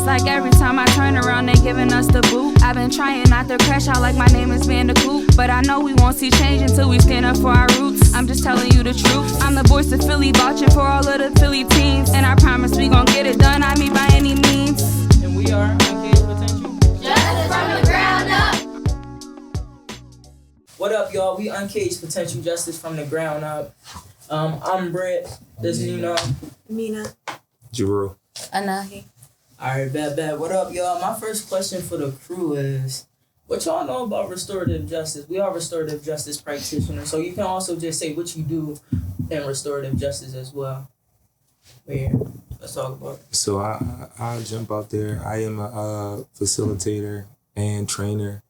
like every time I turn around, they giving us the boot. I've been trying not to crash out like my name is Bandicoot, but I know we won't see change until we stand up for our roots. I'm just telling you the truth. I'm the voice of Philly, vouching for all of the Philly teams, and I promise we gon' get it done, I mean by any means. And we are Uncaged Potential. Justice from the ground up. What up, y'all? We Uncaged Potential, Justice from the ground up. I'm Brett. This is Mina. Jeru. Anahi. Alright, bet. What up, y'all? My first question for the crew is, what y'all know about restorative justice? We are restorative justice practitioners, so you can also just say what you do in restorative justice as well. But yeah, let's talk about it. So I'll jump out there. I am a facilitator and trainer.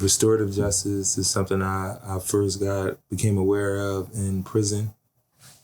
Restorative justice is something I first became aware of in prison.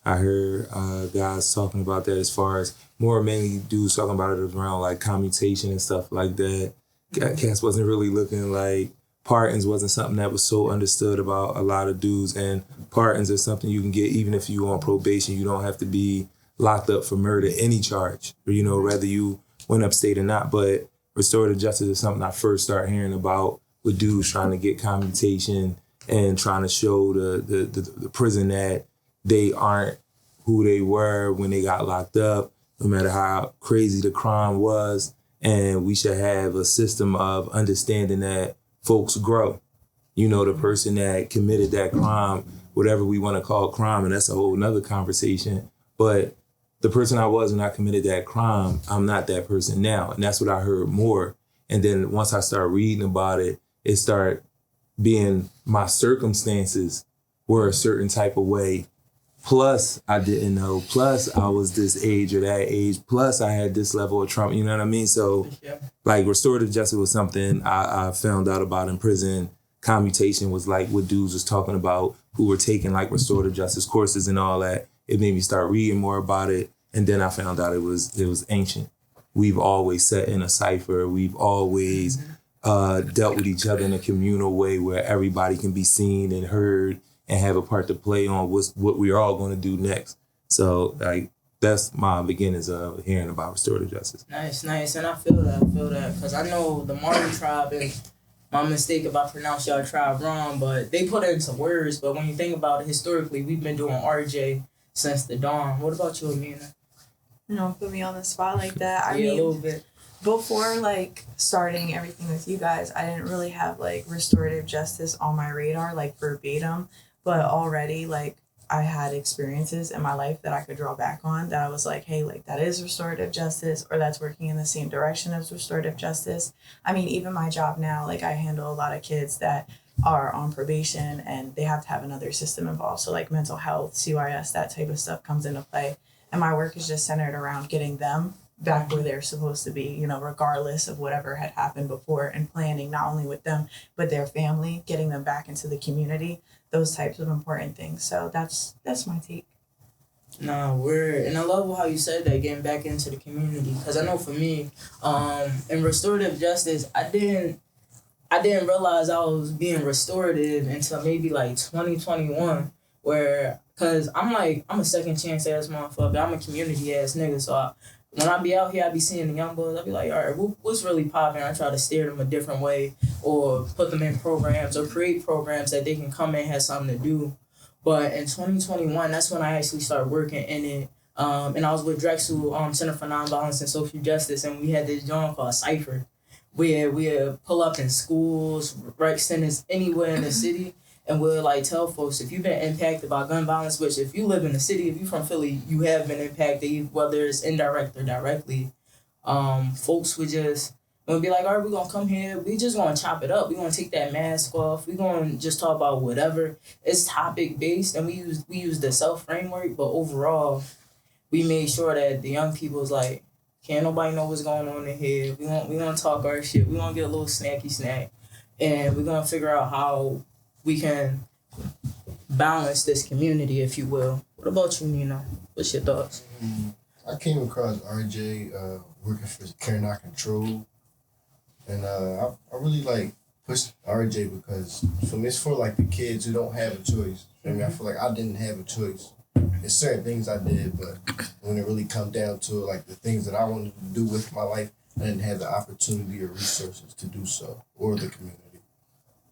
I heard guys talking about that as far as mainly dudes talking about it around like commutation and stuff like that. Cats wasn't really looking like pardons wasn't something that was so understood about a lot of dudes, and pardons are something you can get even if you on probation. You don't have to be locked up for murder, any charge, or whether you went upstate or not. But restorative justice is something I first started hearing about with dudes trying to get commutation and trying to show the prison that they aren't who they were when they got locked up, no matter how crazy the crime was. And we should have a system of understanding that folks grow. The person that committed that crime, whatever we want to call crime, and that's a whole nother conversation. But the person I was when I committed that crime, I'm not that person now. And that's what I heard more. And then once I started reading about it, it started being my circumstances were a certain type of way. Plus, I didn't know. Plus, I was this age or that age. Plus, I had this level of trauma. You know what I mean? So, like, restorative justice was something I found out about in prison. Commutation was like what dudes was talking about who were taking like restorative justice courses and all that. It made me start reading more about it. And then I found out it was ancient. We've always sat in a cipher. We've always dealt with each other in a communal way where everybody can be seen and heard and have a part to play on what we're all going to do next. So, like, that's my beginnings of hearing about restorative justice. Nice. And I feel that, because I know the Martin tribe, and my mistake if I pronounce y'all tribe wrong, but they put it into words. But when you think about it historically, we've been doing RJ since the dawn. What about you, Amina? Don't put me on the spot like that. I mean, a little bit. Before, like, starting everything with you guys, I didn't really have, like, restorative justice on my radar, like, verbatim. But already, like, I had experiences in my life that I could draw back on that I was like, hey, like, that is restorative justice, or that's working in the same direction as restorative justice. I mean, even my job now, like, I handle a lot of kids that are on probation and they have to have another system involved. So, like, mental health, CYS, that type of stuff comes into play. And my work is just centered around getting them back where they're supposed to be, regardless of whatever had happened before, and planning not only with them, but their family, getting them back into the community, those types of important things. So that's my take. No, and I love how you said that, getting back into the community, because I know for me, in restorative justice, I didn't realize I was being restorative until maybe like 2021, because I'm a second chance ass motherfucker. I'm a community ass nigga, so when I be out here, I be seeing the young boys, I be like, all right, what's really popping? I try to steer them a different way, or put them in programs, or create programs that they can come in and have something to do. But in 2021, that's when I actually started working in it. And I was with Drexel Center for Nonviolence and Social Justice, and we had this joint called Cypher, where we'd pull up in schools, rec centers, anywhere in the city, and we'll like tell folks, if you've been impacted by gun violence, which if you live in the city, if you're from Philly, you have been impacted, whether it's indirect or directly. Folks would just be like, all right, we're gonna come here, we just gonna chop it up, we're gonna take that mask off, we're gonna just talk about whatever. It's topic based, and we use the self framework, but overall, we made sure that the young people's like, can't nobody know what's going on in here. We gonna talk our shit. We gonna get a little snacky snack, and we're gonna figure out how we can balance this community, if you will. What about you, Nina? What's your thoughts? I came across RJ working for Care Not Control, and I really like pushed RJ because for me it's for like the kids who don't have a choice. I mean, I feel like I didn't have a choice. It's certain things I did, but when it really come down to it, like the things that I wanted to do with my life, I didn't have the opportunity or resources to do so, or the community.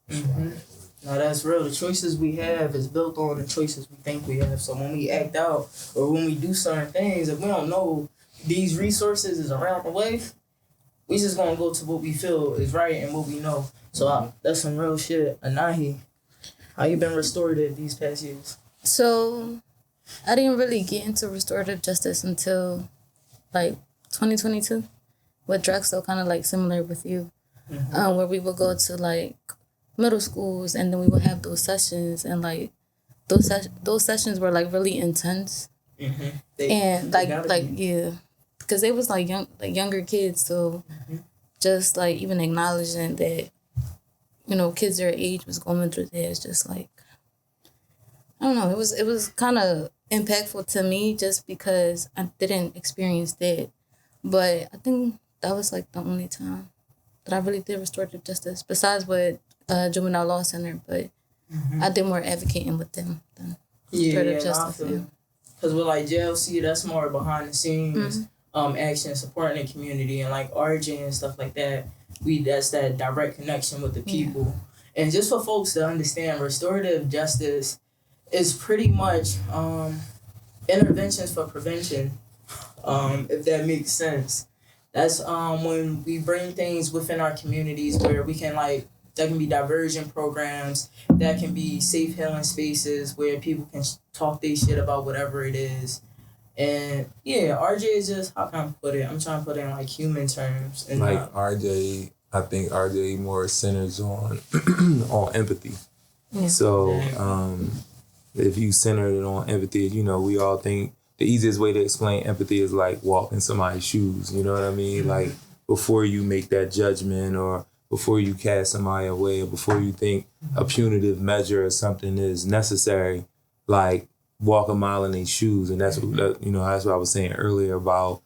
That's why I had to- No, that's real. The choices we have is built on the choices we think we have. So when we act out or when we do certain things, if we don't know these resources is around the way, we just gonna go to what we feel is right and what we know. So that's some real shit. Anahi, how you been restorative these past years? So, I didn't really get into restorative justice until, like, 2022 with Drexel, kind of, like, similar with you, where we would go to, like, middle schools, and then we would have those sessions, and, like, those sessions were, like, really intense. And, yeah, because they was, like, younger kids, so just, like, even acknowledging that, you know, kids their age was going through that, it's just, like, I don't know. It was kind of impactful to me just because I didn't experience that. But I think that was like the only time that I really did restorative justice, besides with Juvenile Law Center. But I did more advocating with them than restorative justice. Because with like JLC, that's more behind the scenes action, supporting the community, and like RJ and stuff like that. That's that direct connection with the people. And just for folks to understand, restorative justice is pretty much interventions for prevention, if that makes sense. That's when we bring things within our communities where we can that can be diversion programs, that can be safe healing spaces where people can talk their shit about whatever it is. And yeah, RJ is just, how can I put it? I'm trying to put it in like human terms. And like RJ, I think RJ more centers on on empathy. Yeah. So if you center it on empathy, you know, we all think the easiest way to explain empathy is like walk in somebody's shoes. You know what I mean? Like before you make that judgment or before you cast somebody away or before you think a punitive measure or something is necessary, like walk a mile in their shoes. And that's what, you know, that's what I was saying earlier about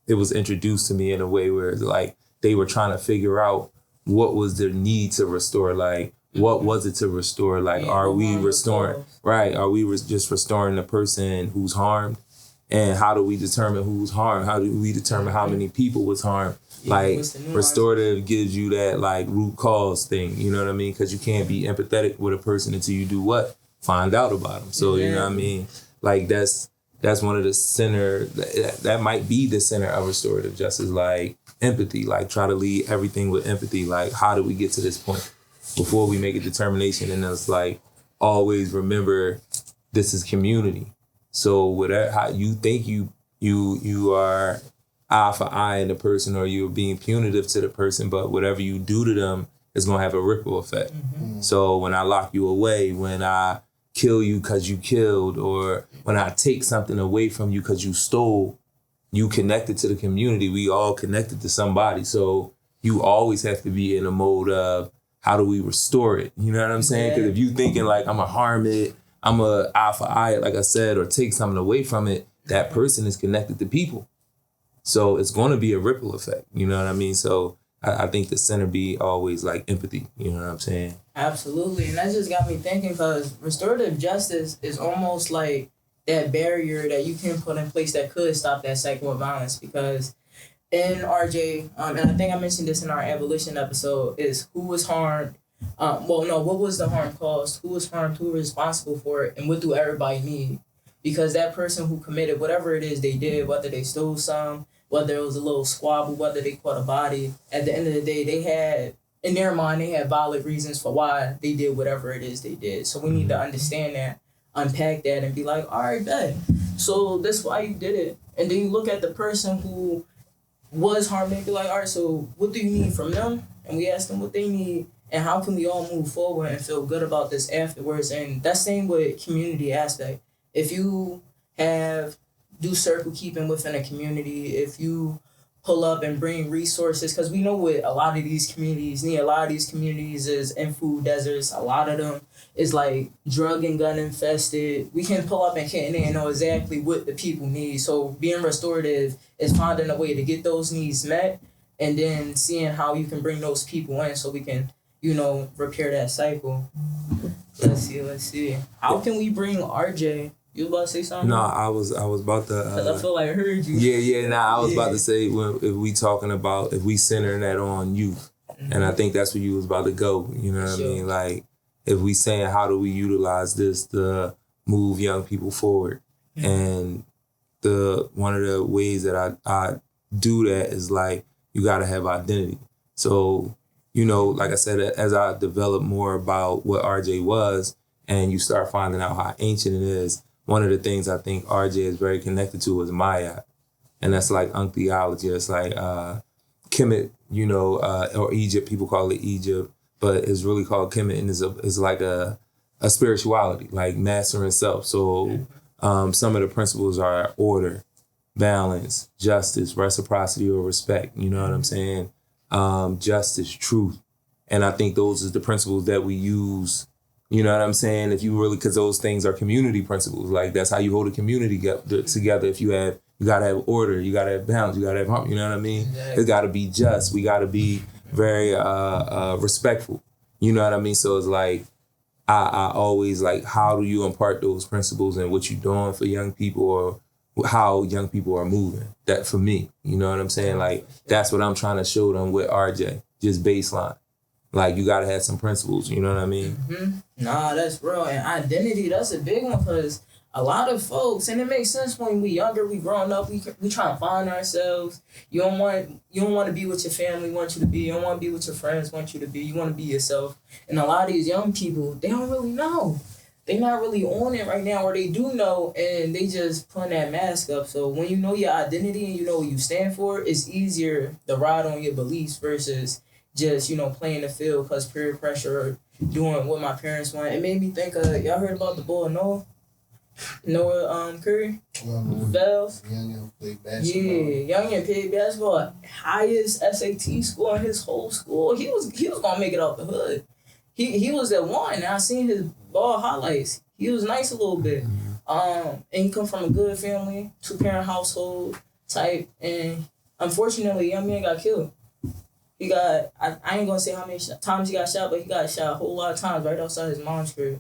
it was introduced to me in a way where it's like they were trying to figure out what was their need to restore, like what was it to restore? Like, are we restoring, right? Are we just restoring the person who's harmed? And how do we determine who's harmed? How do we determine how many people was harmed? Like, restorative gives you that, like, root cause thing, you know what I mean? Because you can't be empathetic with a person until you do what? Find out about them. So, you know what I mean? Like, that's one of the center, that might be the center of restorative justice, like, empathy. Like, try to lead everything with empathy. Like, how did we get to this point? Before we make a determination, and it's like, always remember, this is community. So whatever how you think you are eye for eye in the person, or you're being punitive to the person, but whatever you do to them is gonna have a ripple effect. So when I lock you away, when I kill you because you killed, or when I take something away from you because you stole, you connected to the community. We all connected to somebody. So you always have to be in a mode of, how do we restore it? You know what I'm saying? Because if you thinking like, I'm going to harm it, I'm going to eye for eye it, like I said, or take something away from it, that person is connected to people. So it's going to be a ripple effect. You know what I mean? So I think the center be always like empathy. You know what I'm saying? Absolutely. And that just got me thinking, because restorative justice is almost like that barrier that you can put in place that could stop that cycle of violence. Because in RJ, and I think I mentioned this in our abolition episode, is who was harmed. What was the harm caused? Who was harmed? Who was responsible for it? And what do everybody need? Because that person who committed whatever it is they did, whether they stole some, whether it was a little squabble, whether they caught a body, at the end of the day, they had, in their mind, they had valid reasons for why they did whatever it is they did. So we need to understand that, unpack that, and be like, all right, bet. So that's why you did it. And then you look at the person who was harmed and be like, all right, so what do you need from them? And we ask them what they need, and how can we all move forward and feel good about this afterwards? And that's same with community aspect. If you do circle keeping within a community, if you pull up and bring resources, because we know what a lot of these communities need. A lot of these communities is in food deserts. A lot of them is like drug and gun infested. We can pull up and know exactly what the people need. So being restorative is finding a way to get those needs met, and then seeing how you can bring those people in so we can, repair that cycle. Let's see. How can we bring RJ You about to say something? No, I was about to. Because I feel like I heard you. Yeah. Nah, I was about to say if we centering that on youth, and I think that's where you was about to go. You know what I mean? Like if we saying how do we utilize this to move young people forward, and one of the ways that I do that is like you got to have identity. So like I said, as I develop more about what RJ was, and you start finding out how ancient it is. One of the things I think RJ is very connected to is Maya. And that's like Ankh theology. It's like Kemet, or Egypt. People call it Egypt, but it's really called Kemet, and is like a spirituality, like mastering self. So some of the principles are order, balance, justice, reciprocity or respect. You know what I'm saying? Justice, truth. And I think those are the principles that we use. You know what I'm saying? If you really, because those things are community principles. Like that's how you hold a community together. If you gotta have order, you gotta have balance, you gotta have harmony. You know what I mean? Exactly. It gotta be just. We gotta be very respectful. You know what I mean? So it's like I always like, how do you impart those principles and what you're doing for young people or how young people are moving? That for me, you know what I'm saying? Like that's what I'm trying to show them with RJ. Just baseline. Like, you got to have some principles, you know what I mean? Nah, that's real. And identity, that's a big one because a lot of folks, and it makes sense when we younger, we growing up, we try to find ourselves. You don't want to be what your family wants you to be. You don't want to be what your friends want you to be. You want to be yourself. And a lot of these young people, they don't really know. They're not really on it right now, or they do know, and they just putting that mask up. So when you know your identity and you know what you stand for, it's easier to ride on your beliefs versus just, playing the field because peer pressure or doing what my parents want. It made me think of, y'all heard about the boy Noah Curry? Bells? Youngin played basketball. Yeah, Youngin played basketball. Highest SAT score in his whole school. He was going to make it out the hood. He was at one, and I seen his ball highlights. He was nice a little bit. And he come from a good family, 2-parent household type, and unfortunately, young man got killed. He got, I ain't gonna say how many times he got shot, but he got shot a whole lot of times right outside his mom's crib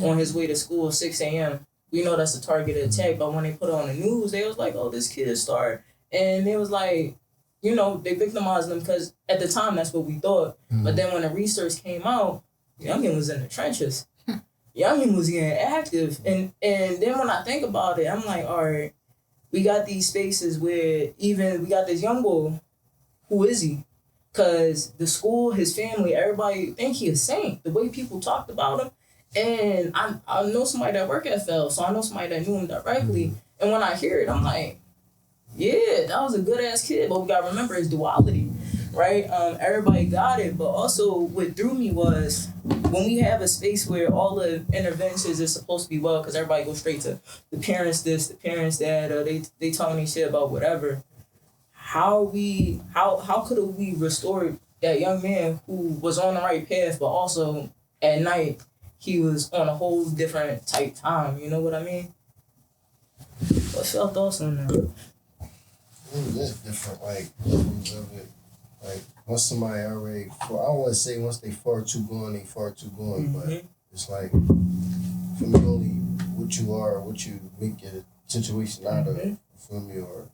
on his way to school at 6 a.m. We know that's a targeted attack, but when they put it on the news, they was like, oh, this kid is starved. And they was like, they victimized them because at the time, that's what we thought. But then when the research came out, Youngin was in the trenches. Youngin was getting active. And then when I think about it, I'm like, all right, we got these spaces where even we got this young boy, who is he? Because the school, his family, everybody think he a saint. The way people talked about him. And I know somebody that work at FL, so I know somebody that knew him directly. And when I hear it, I'm like, yeah, that was a good-ass kid. But we got to remember his duality, right? Everybody got it. But also what threw me was when we have a space where all the interventions is supposed to be well, because everybody goes straight to the parents this, the parents that, or they talking these shit about whatever. How could we restore that young man who was on the right path, but also at night he was on a whole different type time? You know what I mean? What's your thoughts on that? It's different, like levels of it. Like once somebody already, I don't want to say once they far too gone, but it's like for me only what you are, what you make a situation out of. For me, or.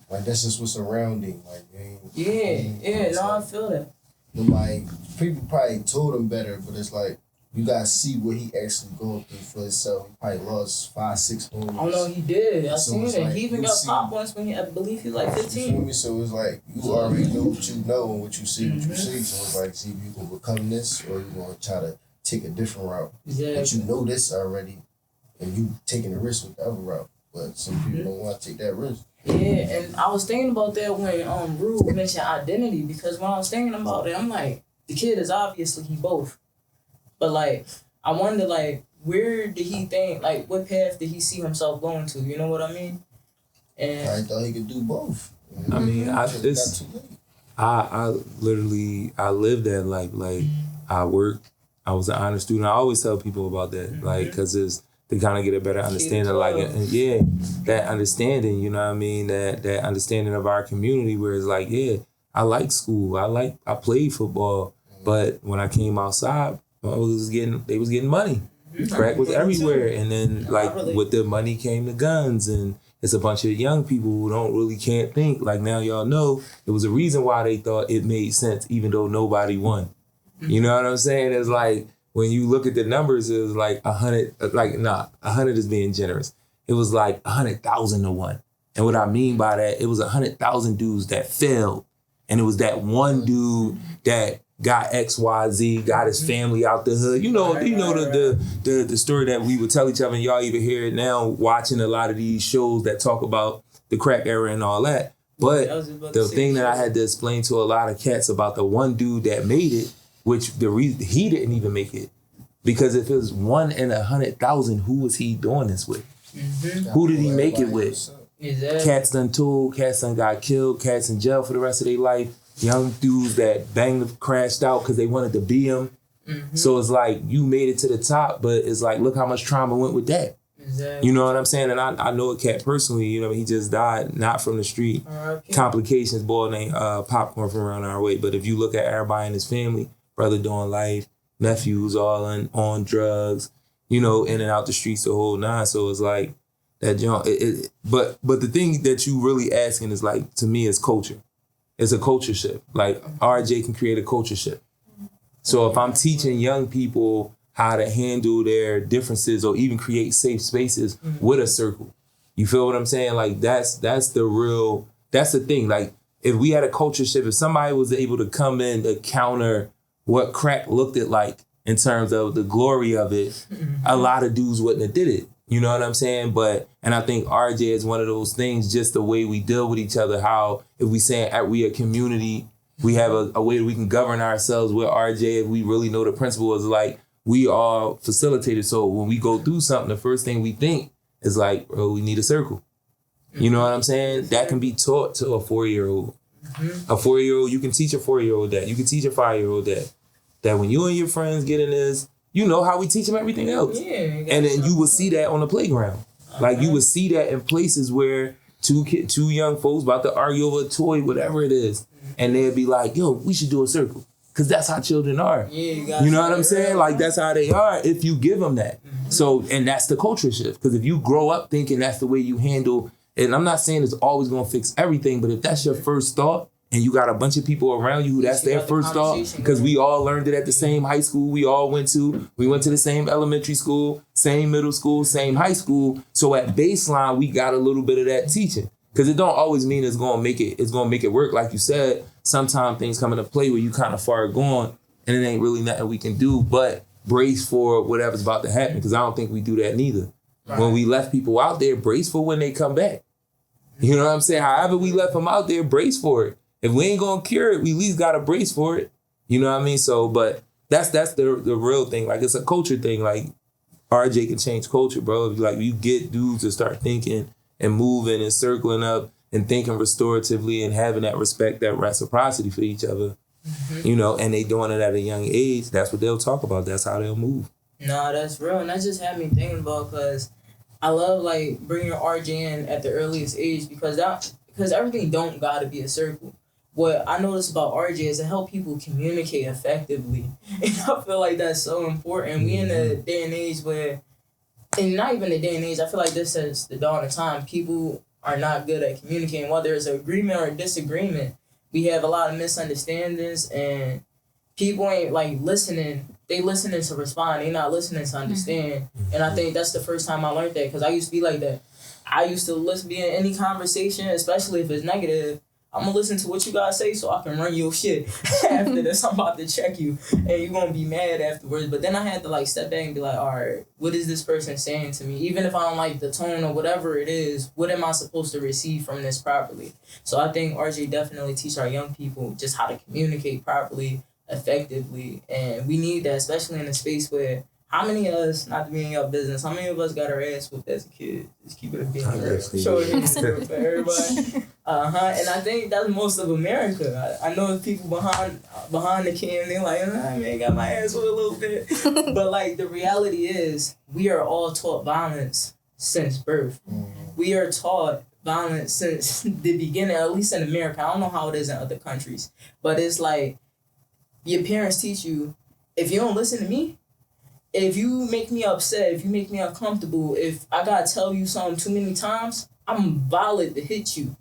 Like, that's just what's surrounding. Like, I feel that. Nobody, people probably told him better, but it's like, you gotta see what he actually going through for himself. He probably lost 5-6 homies. Oh, no, he did. I seen it. Like, he even got popped once when I believe he was like 15. You feel me? So it's like, you already know what you know and what you see, what you see. So it's like, see if you can become this or you gonna try to take a different route. Exactly. But you know this already and you taking a risk with the other route. But some people don't want to take that risk. Yeah, and I was thinking about that when Rue mentioned identity, because when I was thinking about it, I'm like, the kid is obviously he both. But like, I wonder like, where did he think, like what path did he see himself going to? You know what I mean? And I thought he could do both. I mean, I lived that life. Like I worked, I was an honor student. I always tell people about that, like, cause it's, to kind of get a better understanding, like, that understanding, you know what I mean? That understanding of our community where it's like, I like school. I played football, but when I came outside, they was getting money. Crack was everywhere, and then like really- with the money came the guns, and it's a bunch of young people who can't think. Like now y'all know it was a reason why they thought it made sense, even though nobody won. You know what I'm saying? It's like when you look at the numbers, it was like 100. 100 is being generous. It was like 100,000 to 1. And what I mean by that, it was 100,000 dudes that failed, and it was that one dude that got XYZ, got his family out the hood. You know the story that we would tell each other, and y'all even hear it now watching a lot of these shows that talk about the crack era and all that. But the thing that I had to explain to a lot of cats about the one dude that made it, which the reason he didn't even make it, because if it was 1 in 100,000, who was he doing this with? Who did he make it with? Exactly. Cats done told, cats done got killed, cats in jail for the rest of their life. Young dudes that banged, crashed out because they wanted to be him. So it's like you made it to the top, but it's like, look how much trauma went with that. Exactly. You know what I'm saying? And I know a cat personally, you know, he just died, not from the street. Complications, boy named Popcorn from around our way. But if you look at everybody in his family, brother doing life, nephews all on drugs, you know, in and out the streets the whole nine. So it's like that junk. But the thing that you really asking is like, to me, is culture. It's a culture shift. Like RJ can create a culture shift. So if I'm teaching young people how to handle their differences or even create safe spaces with a circle, you feel what I'm saying? Like that's the thing. Like if we had a culture shift, if somebody was able to come in to counter what crack looked at like in terms of the glory of it, a lot of dudes wouldn't have did it. You know what I'm saying? And I think RJ is one of those things, just the way we deal with each other, how if we saying we a community, we have a way that we can govern ourselves with RJ. If we really know the principle is like, we are facilitators. So when we go through something, the first thing we think is like, bro, we need a circle. You know what I'm saying? That can be taught to a 4-year-old. A 4-year-old, you can teach a 4-year-old that. You can teach a 5-year-old that. That when you and your friends get in this, you know how we teach them everything else. And then you will see that on the playground. Like you would see that in places where two young folks about to argue over a toy, whatever it is. And they'd be like, yo, we should do a circle. Because that's how children are. You know what I'm saying? Like that's how they are if you give them that. So, and that's the culture shift. Because if you grow up thinking that's the way you handle, and I'm not saying it's always going to fix everything, but if that's your first thought, and you got a bunch of people around you who that's their first thought, because we all learned it at the same high school we went to the same elementary school, same middle school, same high school. So at baseline, we got a little bit of that teaching. Because it don't always mean it's gonna make it work. Like you said, sometimes things come into play where you kind of far gone and it ain't really nothing we can do but brace for whatever's about to happen. Because I don't think we do that neither. Right. When we left people out there, brace for when they come back. You know what I'm saying? However we left them out there, brace for it. If we ain't gonna cure it, we at least gotta brace for it. You know what I mean? So, but that's the real thing. Like it's a culture thing. Like RJ can change culture, bro. Like you get dudes to start thinking and moving and circling up and thinking restoratively and having that respect, that reciprocity for each other. You know, and they doing it at a young age. That's what they'll talk about. That's how they'll move. No, that's real, and that just had me thinking about, because I love like bringing RJ in at the earliest age because everything don't gotta be a circle. What I notice about RJ is to help people communicate effectively. And I feel like that's so important. We in a day and age where, and not even a day and age, I feel like this is the dawn of time, people are not good at communicating. Whether it's an agreement or a disagreement, we have a lot of misunderstandings and people ain't like listening. They listening to respond. They not listening to understand. And I think that's the first time I learned that, because I used to be like that. I used to be in any conversation, especially if it's negative, I'm going to listen to what you guys say so I can run your shit after this. I'm about to check you and you're going to be mad afterwards. But then I had to like step back and be like, all right, what is this person saying to me? Even if I don't like the tone or whatever it is, what am I supposed to receive from this properly? So I think RJ definitely teach our young people just how to communicate properly, effectively. And we need that, especially in a space where, how many of us, not to be in your business, how many of us got our ass whooped as a kid? Just keep it a being show it for everybody. And I think that's most of America. I know people behind the cam, they're like, I may got my ass whooped a little bit. But like the reality is, we are all taught violence since birth. We are taught violence since the beginning, at least in America. I don't know how it is in other countries. But it's like, your parents teach you, if you don't listen to me, if you make me upset, if you make me uncomfortable, if I gotta tell you something too many times, I'm valid to hit you.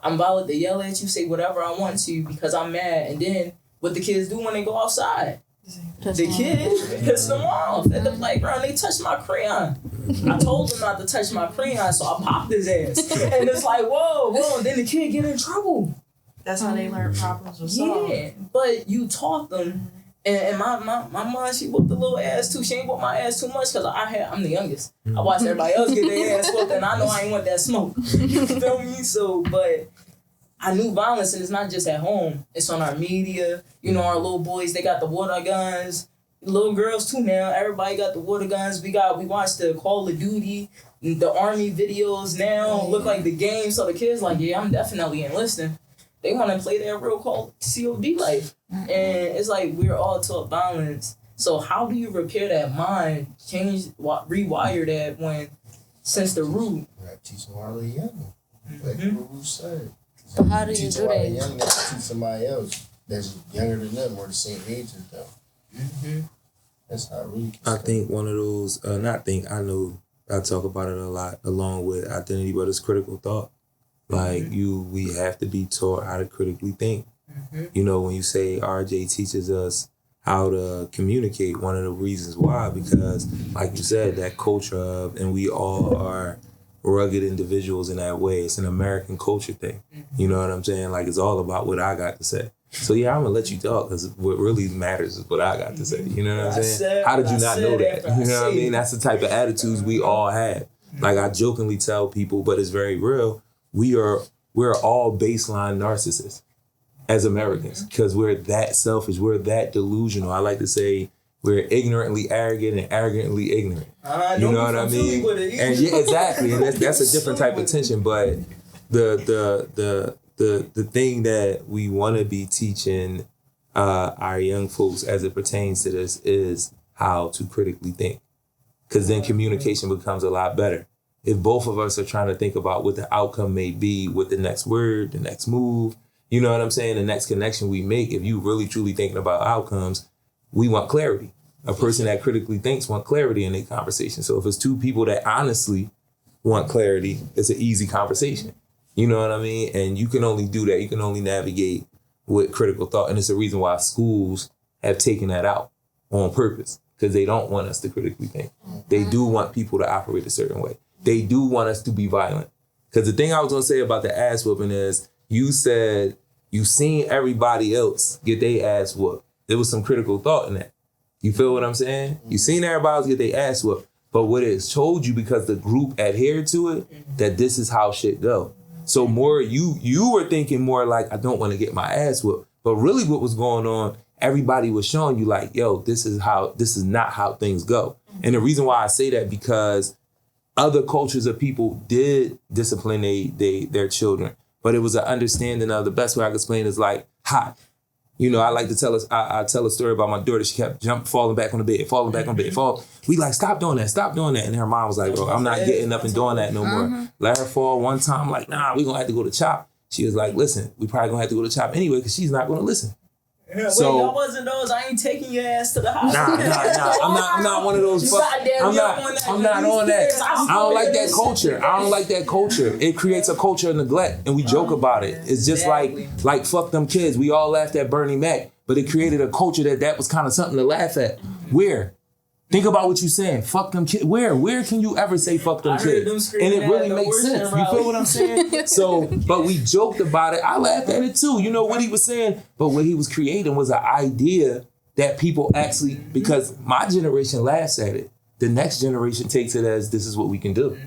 I'm valid to yell at you, say whatever I want to because I'm mad. And then what the kids do when they go outside? The kids piss them off at the playground. They touch my crayon. I told them not to touch my crayon, so I popped his ass. And it's like, whoa. Then the kid get in trouble. That's how they learn problems with solved. Yeah, but you taught them. And my mom, she whooped the little ass too. She ain't whooped my ass too much because I'm the youngest. I watched everybody else get their ass whooped, and I know I ain't want that smoke. You feel me? So, but I knew violence, and it's not just at home. It's on our media. You know, our little boys, they got the water guns. Little girls too now. Everybody got the water guns. We watched the Call of Duty, the Army videos now. Look like the game. So the kids like, yeah, I'm definitely enlisting. They want to play that real COD life. And it's like we're all taught violence. So how do you repair that mind, rewire that when since the root? You gotta teach them while they're young. Like the rules said. But how do you Teach do them while they're that? young, they can teach somebody else that's younger than them or the same age as them. Mm-hmm. That's how I really can I start. think one of those, I know I talk about it a lot along with identity, but it's critical thought. Like we have to be taught how to critically think. You know, when you say RJ teaches us how to communicate, one of the reasons why, because like you said, that culture of, and we all are rugged individuals in that way. It's an American culture thing. You know what I'm saying? Like it's all about what I got to say. So yeah, I'm gonna let you talk because what really matters is what I got to say. You know what I'm saying? How did you not know that? You know what I mean? That's the type of attitudes we all have. Like I jokingly tell people, but it's very real. We're all baseline narcissists as Americans because we're that selfish, we're that delusional. I like to say we're ignorantly arrogant and arrogantly ignorant. You know what I mean? And yeah, exactly. And that's a different type of tension. But the thing that we want to be teaching our young folks as it pertains to this is how to critically think, because then communication becomes a lot better. If both of us are trying to think about what the outcome may be with the next word, the next move, you know what I'm saying? The next connection we make, if you really truly thinking about outcomes, we want clarity. A person that critically thinks want clarity in their conversation. So if it's two people that honestly want clarity, it's an easy conversation. You know what I mean? And you can only do that. You can only navigate with critical thought. And it's the reason why schools have taken that out on purpose, because they don't want us to critically think. They do want people to operate a certain way. They do want us to be violent. Because the thing I was going to say about the ass whooping is you said you seen everybody else get their ass whooped. There was some critical thought in that. You feel what I'm saying? You seen everybody else get their ass whooped. But what it's told you, because the group adhered to it, that this is how shit go. So more you were thinking more like, I don't want to get my ass whooped. But really what was going on, everybody was showing you like, yo, this is not how things go. And the reason why I say that, because other cultures of people did discipline their children, but it was an understanding of, the best way I can explain is like hot. You know, I like to tell I tell a story about my daughter. She kept falling back on the bed. We like, stop doing that. And her mom was like, bro, I'm not getting up and doing that no more. Let her fall one time, like, nah, we gonna have to go to CHOP. She was like, listen, we probably gonna have to go to CHOP anyway because she's not gonna listen. Yeah, so, wait, y'all wasn't those. I ain't taking your ass to the hospital. Nah. I'm not one of those. I'm not on that. I don't like that culture. It creates a culture of neglect, and we joke about it. It's just like fuck them kids. We all laughed at Bernie Mac, but it created a culture that was kind of something to laugh at. Where? Think about what you're saying. Fuck them kids. Where can you ever say fuck them kids? And it really makes sense. You feel what I'm saying? So, but we joked about it. I laughed at it too. You know what he was saying? But what he was creating was an idea that people actually, because my generation laughs at it, the next generation takes it as, this is what we can do.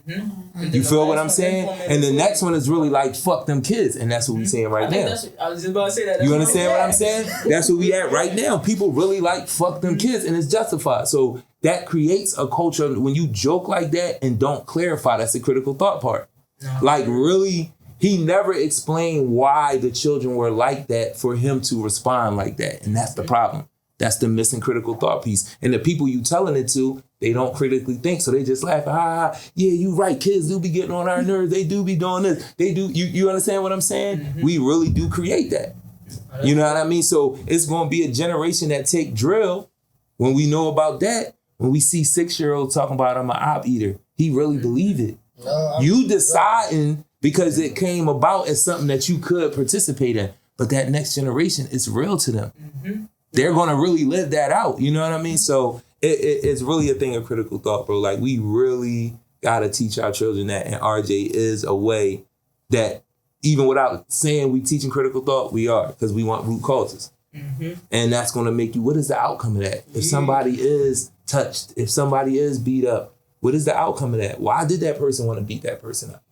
You feel what I'm saying? And the next one is really like, fuck them kids. And that's what we're saying right now. I was just about to say that. You understand what I'm saying? That's where we at right now. People really like fuck them kids, and it's justified. So that creates a culture. When you joke like that and don't clarify, that's the critical thought part. Like really, he never explained why the children were like that for him to respond like that. And that's the problem. That's the missing critical thought piece. And the people you telling it to, they don't critically think. So they just laugh, yeah, you right. Kids do be getting on our nerves. They do be doing this. They do. You understand what I'm saying? We really do create that. You know what I mean? So it's going to be a generation that take drill when we know about that. When we see 6-year-olds talking about I'm an op eater, he really believe it. No, You deciding because it came about as something that you could participate in. But that next generation, it's real to them. They're going to really live that out. You know what I mean? So it's really a thing of critical thought, bro. Like, we really got to teach our children that. And RJ is a way that, even without saying we teaching critical thought, we are. Because we want root causes. And that's going to make you, what is the outcome of that? If somebody is touched, if somebody is beat up, what is the outcome of that? Why did that person want to beat that person up?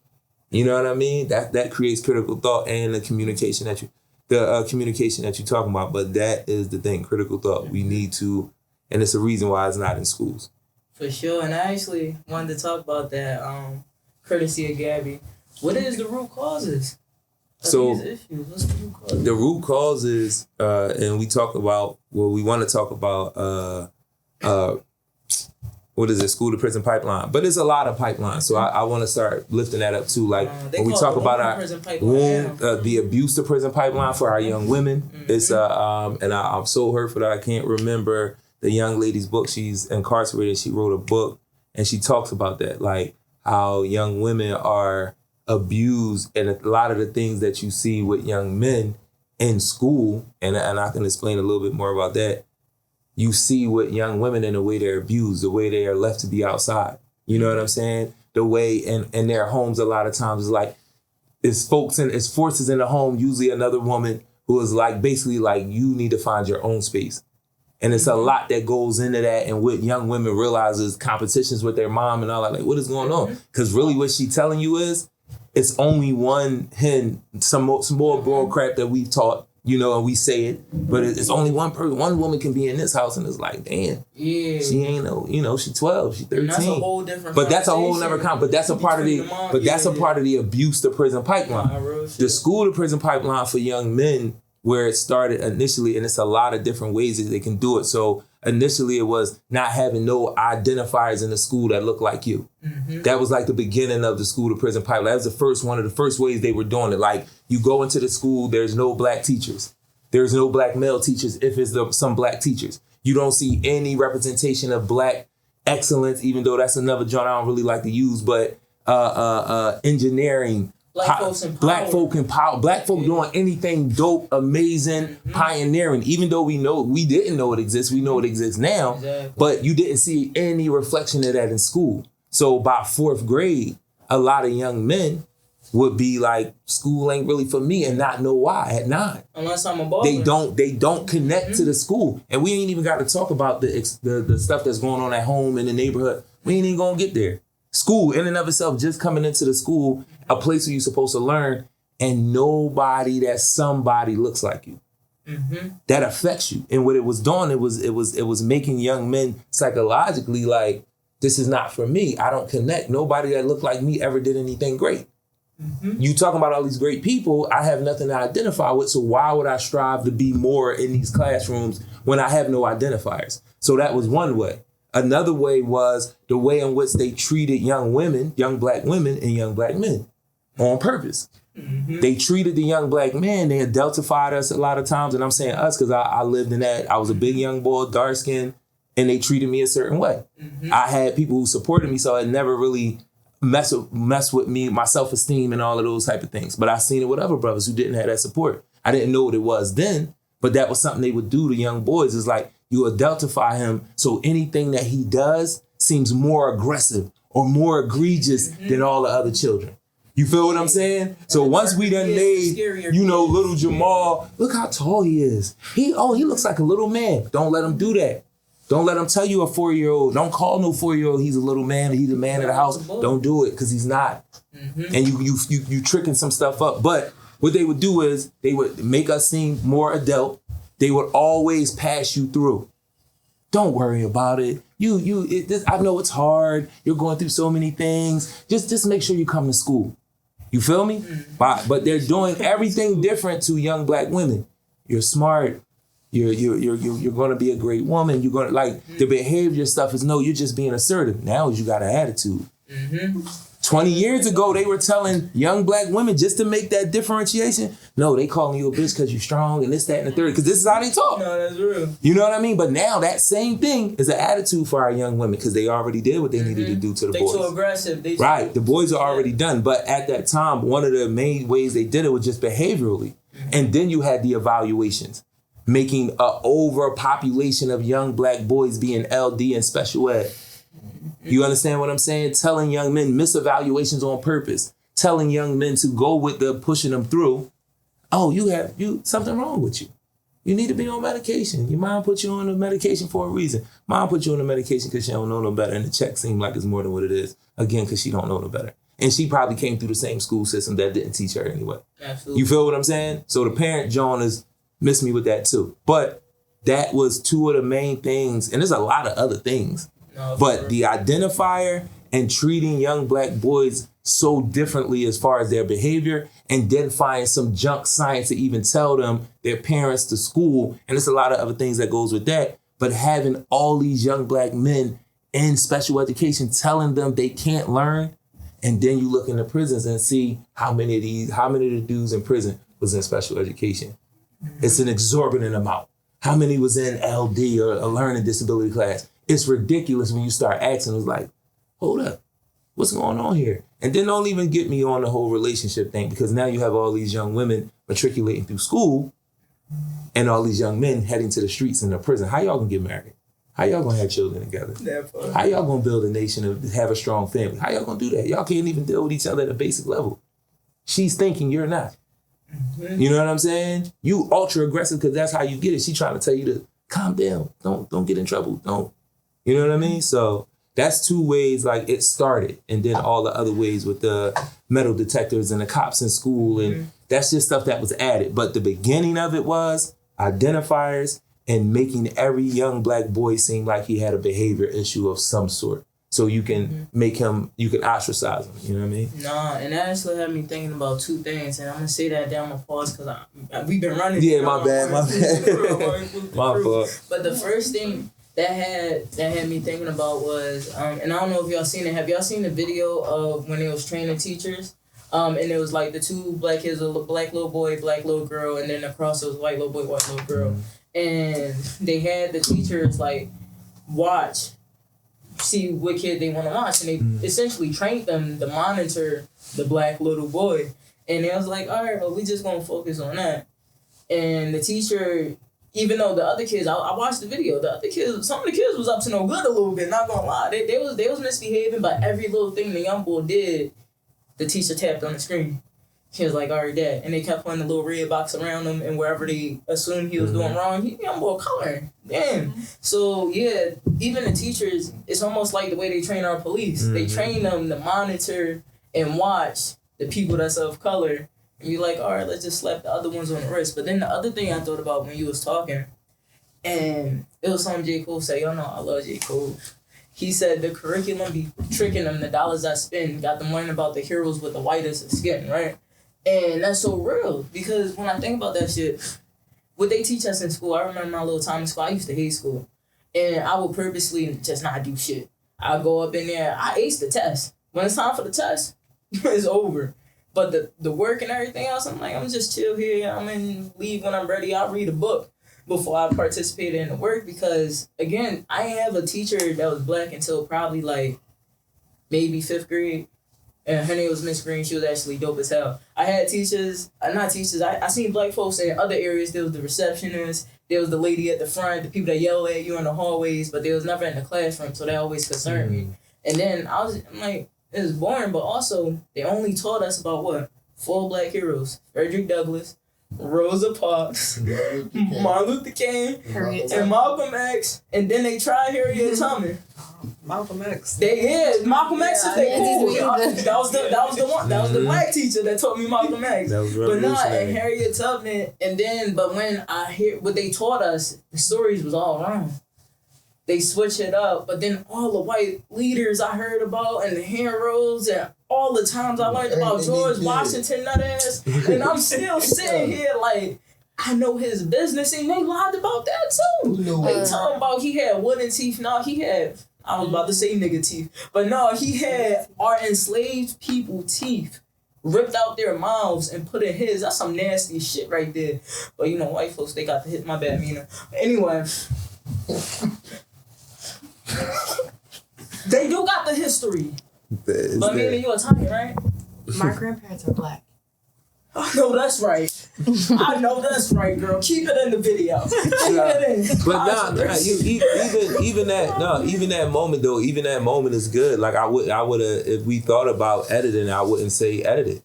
You know what I mean? That creates critical thought and the communication that you're talking about. But that is the thing, critical thought. We need to, and it's a reason why it's not in schools. For sure. And I actually wanted to talk about that, courtesy of Gabby. What is the root causes of these issues? What's the root causes? The root causes, and we talk about, well, we want to talk about, what is it, school to prison pipeline. But it's a lot of pipelines. So I want to start lifting that up too. Like, when we talk about the abuse to prison pipeline for our young women, it's, and I'm so hurtful that I can't remember the young lady's book. She's incarcerated. She wrote a book and she talks about that, like how young women are abused, and a lot of the things that you see with young men in school, and I can explain a little bit more about that. You see with young women in the way they're abused, the way they are left to be outside. You know what I'm saying? The way in their homes a lot of times is like, it's forces in the home, usually another woman who is like, basically like, you need to find your own space. And it's a lot that goes into that. And what young women realizes competitions with their mom and all that, like, what is going on? Because really what she telling you is, it's only one hen, some more bull crap that we've taught, you know, and we say it, but it's only one person. One woman can be in this house and it's like, damn, she ain't no, you know, she's 12, she's 13. And that's a whole different but that's a whole other but that's a part of the, part of the abuse to prison pipeline. The school to prison pipeline for young men, where it started initially, and it's a lot of different ways that they can do it. So initially it was not having no identifiers in the school that look like you. That was like the beginning of the school to prison pipeline. That was one of the first ways they were doing it. Like, you go into the school, there's no black teachers. There's no black male teachers if it's some black teachers. You don't see any representation of black excellence, even though that's another genre I don't really like to use, but engineering, Black folk in power. Black folk doing anything dope, amazing, pioneering. Even though we didn't know it exists, we know it exists now. But you didn't see any reflection of that in school. So by 4th grade, a lot of young men would be like, school ain't really for me, and not know why at 9. Unless I'm a baller. They don't connect to the school. And we ain't even got to talk about the stuff that's going on at home in the neighborhood. We ain't even gonna get there. School in and of itself, just coming into the school, a place where you're supposed to learn, and nobody that somebody looks like you. That affects you. And what it was doing, it was making young men psychologically like, this is not for me. I don't connect. Nobody that looked like me ever did anything great. You talking about all these great people, I have nothing to identify with, so why would I strive to be more in these classrooms when I have no identifiers? So that was one way. Another way was the way in which they treated young women, young black women, and young black men on purpose. They treated the young black men, they adultified us a lot of times, and I'm saying us because I lived in that. I was a big young boy, dark skinned, and they treated me a certain way. I had people who supported me, so it never really mess with me, my self-esteem and all of those type of things. But I seen it with other brothers who didn't have that support. I didn't know what it was then, but that was something they would do to young boys. Is like, you adultify him, so anything that he does seems more aggressive or more egregious than all the other children. You feel what I'm saying? So once we done made, little Jamal, look how tall he is. He looks like a little man. Don't let him do that. Don't let him tell you a 4-year-old. Don't call no 4-year-old he's a little man. He's the man of the house. Don't do it, because he's not. And you tricking some stuff up. But what they would do is they would make us seem more adult. They would always pass you through. Don't worry about it. I know it's hard. You're going through so many things. Just make sure you come to school. You feel me? But they're doing everything different to young black women. You're smart. You're going to be a great woman. You're going to the behavior stuff is no. You're just being assertive. Now you got an attitude. 20 years ago, they were telling young black women just to make that differentiation. No, they calling you a bitch because you're strong and this, that, and the third. Because this is how they talk. No, that's real. You know what I mean? But now that same thing is an attitude for our young women because they already did what they needed to do to the They boys. too aggressive. Right. The boys are already done. But at that time, one of the main ways they did it was just behaviorally. And then you had the evaluations, making an overpopulation of young black boys being LD and special ed. You understand what I'm saying? Telling young men misevaluations on purpose. Telling young men to go with the pushing them through. Oh, you something wrong with you. You need to be on medication. Your mom put you on the medication for a reason. Mom put you on the medication because she don't know no better, and the check seemed like it's more than what it is. Again, because she don't know no better. And she probably came through the same school system that didn't teach her anyway. Absolutely. You feel what I'm saying? So the parent, John, has missed me with that too. But that was two of the main things, and there's a lot of other things. But the identifier and treating young black boys so differently as far as their behavior, and then finding some junk science to even tell them their parents to school, and there's a lot of other things that goes with that. But having all these young black men in special education telling them they can't learn, and then you look in the prisons and see how many of the dudes in prison was in special education. It's an exorbitant amount. How many was in LD or a learning disability class? It's ridiculous when you start asking. It's like, hold up, what's going on here? And then don't even get me on the whole relationship thing, because now you have all these young women matriculating through school and all these young men heading to the streets in the prison. How y'all gonna get married? How y'all gonna have children together? How y'all gonna build a nation and have a strong family? How y'all gonna do that? Y'all can't even deal with each other at a basic level. She's thinking, you're not. You know what I'm saying? You ultra aggressive because that's how you get it. She trying to tell you to calm down. Don't get in trouble. Don't. You know what I mean? So that's two ways like it started. And then all the other ways with the metal detectors and the cops in school. And that's just stuff that was added. But the beginning of it was identifiers and making every young black boy seem like he had a behavior issue of some sort. So you can make him, you can ostracize him. You know what I mean? Nah, and that actually had me thinking about two things. And I'm going to say that down my pause because we've been running. Yeah, my bad. My fault. But the first thing that had me thinking about was, and I don't know if y'all seen it. Have y'all seen the video of when they was training teachers? And it was like the two black kids, a black little boy, black little girl, and then across it was white little boy, white little girl. And they had the teachers like watch, see what kid they want to watch, and they essentially trained them to monitor the black little boy. And they was like, all right, well, we just gonna focus on that. And the teacher, even though the other kids, I watched the video, the other kids, some of the kids was up to no good a little bit, not gonna lie. They was misbehaving, but every little thing the young boy did, the teacher tapped on the screen. He was like, all right, Dad. And they kept putting the little red box around him, and wherever they assumed he was doing wrong, young boy coloring. Damn. So, yeah, even the teachers, it's almost like the way they train our police. They train them to monitor and watch the people that's of color. And you're like, all right, let's just slap the other ones on the wrist. But then the other thing I thought about when you was talking, and it was something J. Cole said. Y'all know I love J. Cole. He said the curriculum be tricking them. The dollars I spend got them learning about the heroes with the whitest skin, right? And that's so real, because when I think about that shit, what they teach us in school, I remember my little time in school, I used to hate school. And I would purposely just not do shit. I'd go up in there, I aced the test. When it's time for the test, it's over. But the work and everything else, I'm like, I'm just chill here. I'm in leave when I'm ready. I'll read a book before I participated in the work, because, again, I didn't have a teacher that was black until probably, like, maybe 5th grade. And her name was Miss Green. She was actually dope as hell. I had teachers, not teachers, I seen black folks in other areas. There was the receptionist, there was the lady at the front, the people that yell at you in the hallways, but they was never in the classroom, so that always concerned me. And then I'm like, it was boring, but also they only taught us about what? 4 black heroes. Frederick Douglass, Rosa Parks, Martin Luther King, and Malcolm X, and then they tried Harriet Tubman. Malcolm X. Malcolm X is they cool. That was the one. That was the black teacher that taught me Malcolm X. That was but and Harriet Tubman, and then but when I hear what they taught us, the stories was all wrong. They switch it up, but then all the white leaders I heard about and the heroes and all the times I learned about George Washington nut ass, and I'm still sitting here like, I know his business, and they lied about that too. They talking about he had wooden teeth. No, he had, I was about to say nigga teeth. But no, he had our enslaved people teeth ripped out their mouths and put in his. That's some nasty shit right there. But you know, white folks, they got to hit my bad, Mina. Anyway. They do got the history. But Mina, you Italian, right? My grandparents are black. I know that's right. I know that's right, girl. Keep it in the video. Keep it in. But even that moment though, even that moment is good. Like I would have, if we thought about editing, I wouldn't say edit it,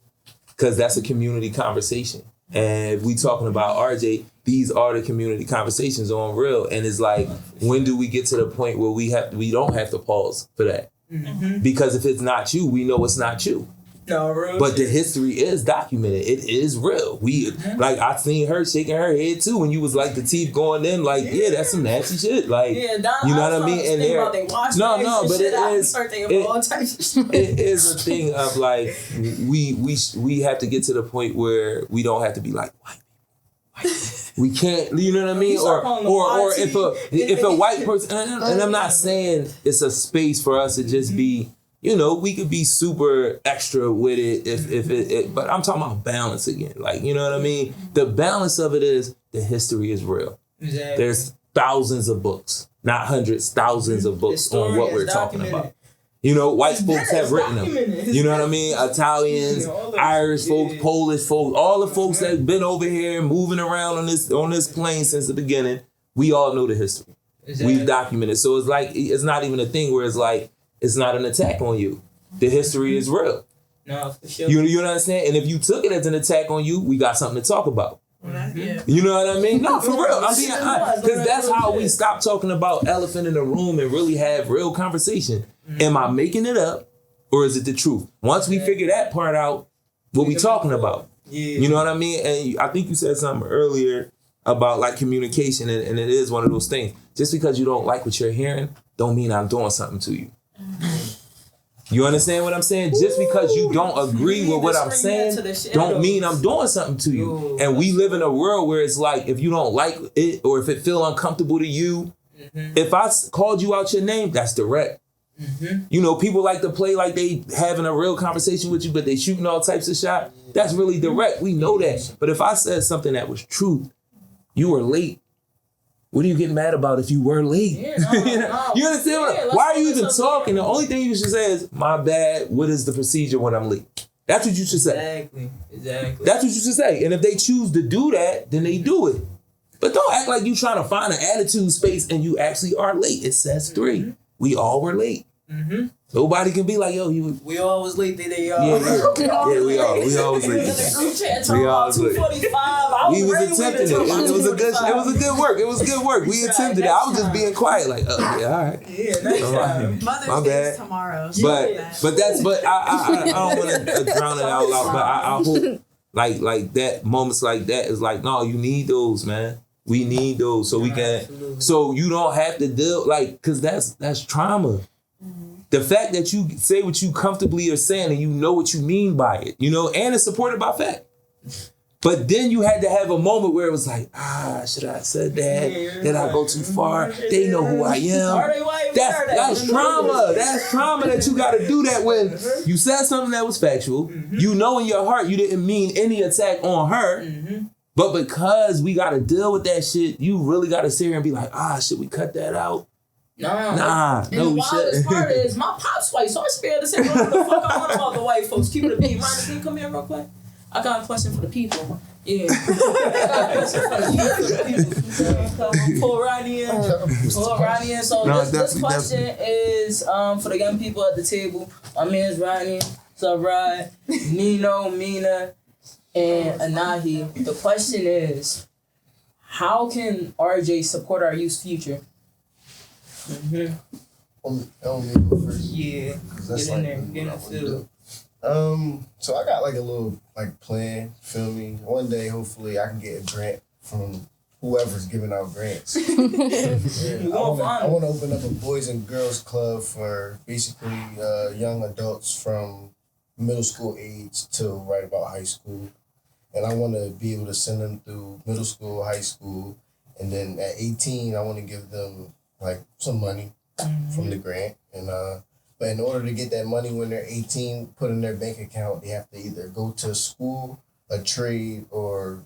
because that's a community conversation. And if we talking about RJ, these are the community conversations on real. And it's like, when do we get to the point where we don't have to pause for that? Mm-hmm. Because if it's not you, we know it's not you. No, real but shit. the history is documented. It is real. Like I seen her shaking her head too when you was like the teeth going in. Like that's some nasty shit. Like you know what I mean. And there, but it is a thing of like we have to get to the point where we don't have to be like white. We can't, you know what I mean? Or if a white person, and I'm not saying it's a space for us to just be. You know, we could be super extra with it if it, but I'm talking about balance again. Like, you know what I mean? The balance of it is the history is real. Exactly. There's thousands of books, not hundreds, thousands of books on what we're talking about. You know, white folks have written them. You know what I mean? Italians, Irish folks, Polish folks, all the folks that been over here moving around on this plane since the beginning. We all know the history. Exactly. We've documented. So it's like, it's not even a thing where it's like, it's not an attack on you. The history is real. No, for sure. You know what I'm saying? And if you took it as an attack on you, we got something to talk about. Yeah. You know what I mean? No, for real. I mean, because that's how we stop talking about elephant in the room and really have real conversation. Mm-hmm. Am I making it up, or is it the truth? Once we figure that part out, what we talking about? Yeah. You know what I mean? And I think you said something earlier about like communication, and it is one of those things. Just because you don't like what you're hearing, don't mean I'm doing something to you. You understand what I'm saying? Just because you don't agree with what I'm saying, don't mean I'm doing something to you. And we live in a world where it's like, if you don't like it or if it feel uncomfortable to you, if I called you out your name, that's direct. You know, people like to play like they having a real conversation with you, but they shooting all types of shots. That's really direct. We know that. But if I said something that was truth, you were late. What are you getting mad about if you were late? Yeah, no. You understand? Why are you even talking? The only thing you should say is, my bad, what is the procedure when I'm late? That's what you should say. Exactly. That's what you should say. And if they choose to do that, then they do it. But don't act like you trying to find an attitude space and you actually are late. It says 3. We all were late. Nobody can be like, yo, we all was late. They all. Yeah, we all was late. We all was late. We was attempting it. It was a good work. It was good work. We attempted it. I was just being quiet, like, all right. Yeah, next time. Mother's Day is tomorrow. But I don't want to drown it out loud. But I hope like that moments like that is like, no, you need those, man. We need those so we can. Absolutely. So you don't have to deal because that's trauma. The fact that you say what you comfortably are saying and you know what you mean by it, you know, and it's supported by fact. But then you had to have a moment where it was like, should I have said that? Did I go too far? They know who I am. That's trauma. That's trauma that you got to do that when you said something that was factual. You know in your heart you didn't mean any attack on her. But because we got to deal with that shit, you really got to sit here and be like, should we cut that out? Nah, and the wildest part is my pop's white, so I should be able to say whatever the fuck I want about the white folks. Keep it a beat. Ryan, can you come here real quick? I got a question for the people. Yeah. I got a question for the people. Pull Rodney in. So this question is for the young people at the table. My man's Rodney. What's up, Rod? Nino, Mina, and Anahi. The question is, how can RJ support our youth's future? I'll go first. Yeah. That's get in there. Get in the field. So I got like a little plan, feel me? One day, hopefully, I can get a grant from whoever's giving out grants. I want to open up a boys and girls club for basically young adults from middle school age to right about high school. And I want to be able to send them through middle school, high school, and then at 18, I want to give them like some money, from the grant. And but in order to get that money when they're 18, put in their bank account, they have to either go to school, a trade, or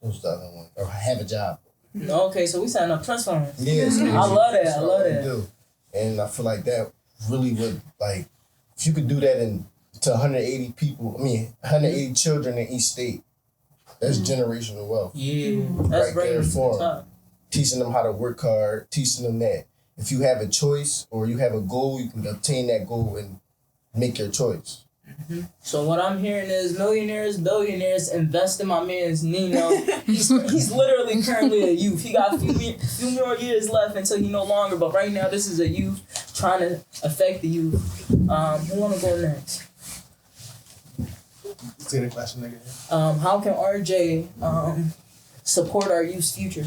what's the other one? Or have a job. Okay, so we setting up trust funds. Yeah, so I love that. that's I all love they that. do. And I feel like that really would, like, if you could do that to 180 people, 180 children in each state, that's generational wealth. Yeah, that's Right there right for for 'em. top. Teaching them how to work hard, teaching them that if you have a choice or you have a goal, you can obtain that goal and make your choice. So what I'm hearing is millionaires, billionaires invest in my man's Nino. He's literally currently a youth. He got a few more years left until he no longer. But right now, this is a youth trying to affect the youth. Who want to go next? Say the question again. How can RJ support our youth's future?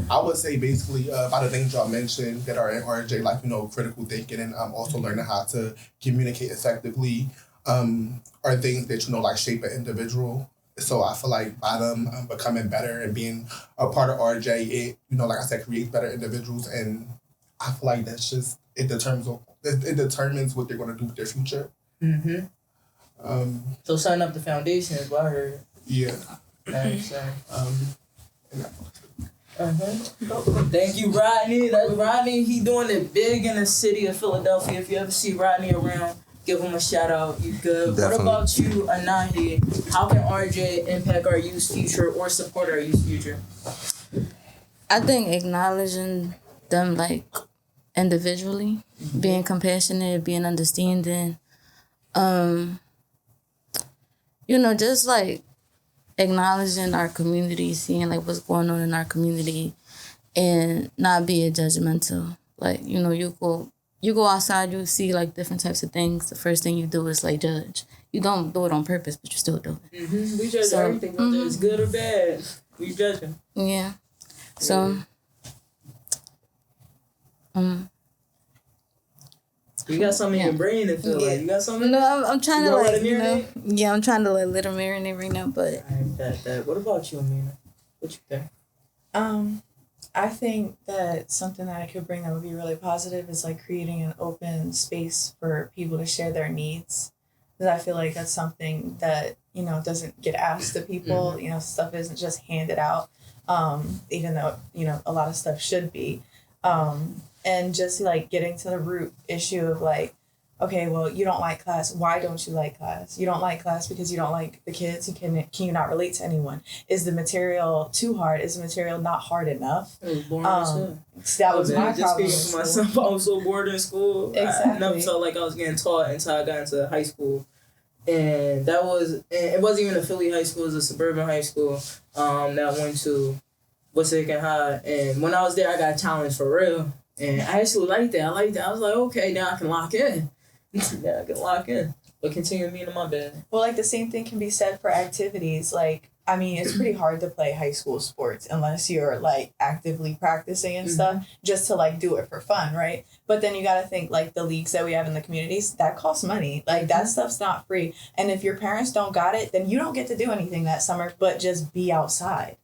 I would say basically by the things y'all mentioned that are in RJ, like, critical thinking and also learning how to communicate effectively are things that, like shape an individual. So I feel like by them becoming better and being a part of RJ, it, like I said, creates better individuals. And I feel like that's just, it determines what they're going to do with their future. Mm-hmm. So setting up the foundation is what I heard. Yeah. Thanks, Thank you, Rodney. That's Rodney. He doing it big in the city of Philadelphia. If you ever see Rodney around, give him a shout out. You good? Definitely. What about you, Anahi? How can RJ impact our youth's future or support our youth's future? I think acknowledging them like individually, being compassionate, being understanding, just like acknowledging our community, seeing like what's going on in our community, and not being judgmental. Like, you go outside, you see like different types of things. The first thing you do is like judge. You don't do it on purpose, but you still do it. Mm-hmm. We judge everything, whether it's good or bad. We judging. Yeah. So. You got something in your brain that feel like you got something. No, I'm trying to let like, it marinate? Yeah, I'm trying to let it marinate right now, but. That. What about you, Amina? What you think? I think that something that I could bring that would be really positive is like creating an open space for people to share their needs. Because I feel like that's something that, doesn't get asked to people. Mm-hmm. Stuff isn't just handed out, even though, a lot of stuff should be. And just like getting to the root issue of like, okay, well, you don't like class. Why don't you like class? You don't like class because you don't like the kids. Can you not relate to anyone? Is the material too hard? Is the material not hard enough? It was boring as hell. That was my Just problem. speaking for myself, I was so bored in school. Exactly. I never felt like I was getting taught until I got into high school. And it wasn't even a Philly high school, it was a suburban high school that went to Wissahickon High. And when I was there, I got challenged for real. And I actually liked that. I was like, okay, now I can lock in. But continue being in my bed. Well, like the same thing can be said for activities. Like, I mean, it's pretty hard to play high school sports unless you're like actively practicing and stuff just to like do it for fun, right? But then you got to think like the leagues that we have in the communities, that costs money. Like that stuff's not free. And if your parents don't got it, then you don't get to do anything that summer but just be outside.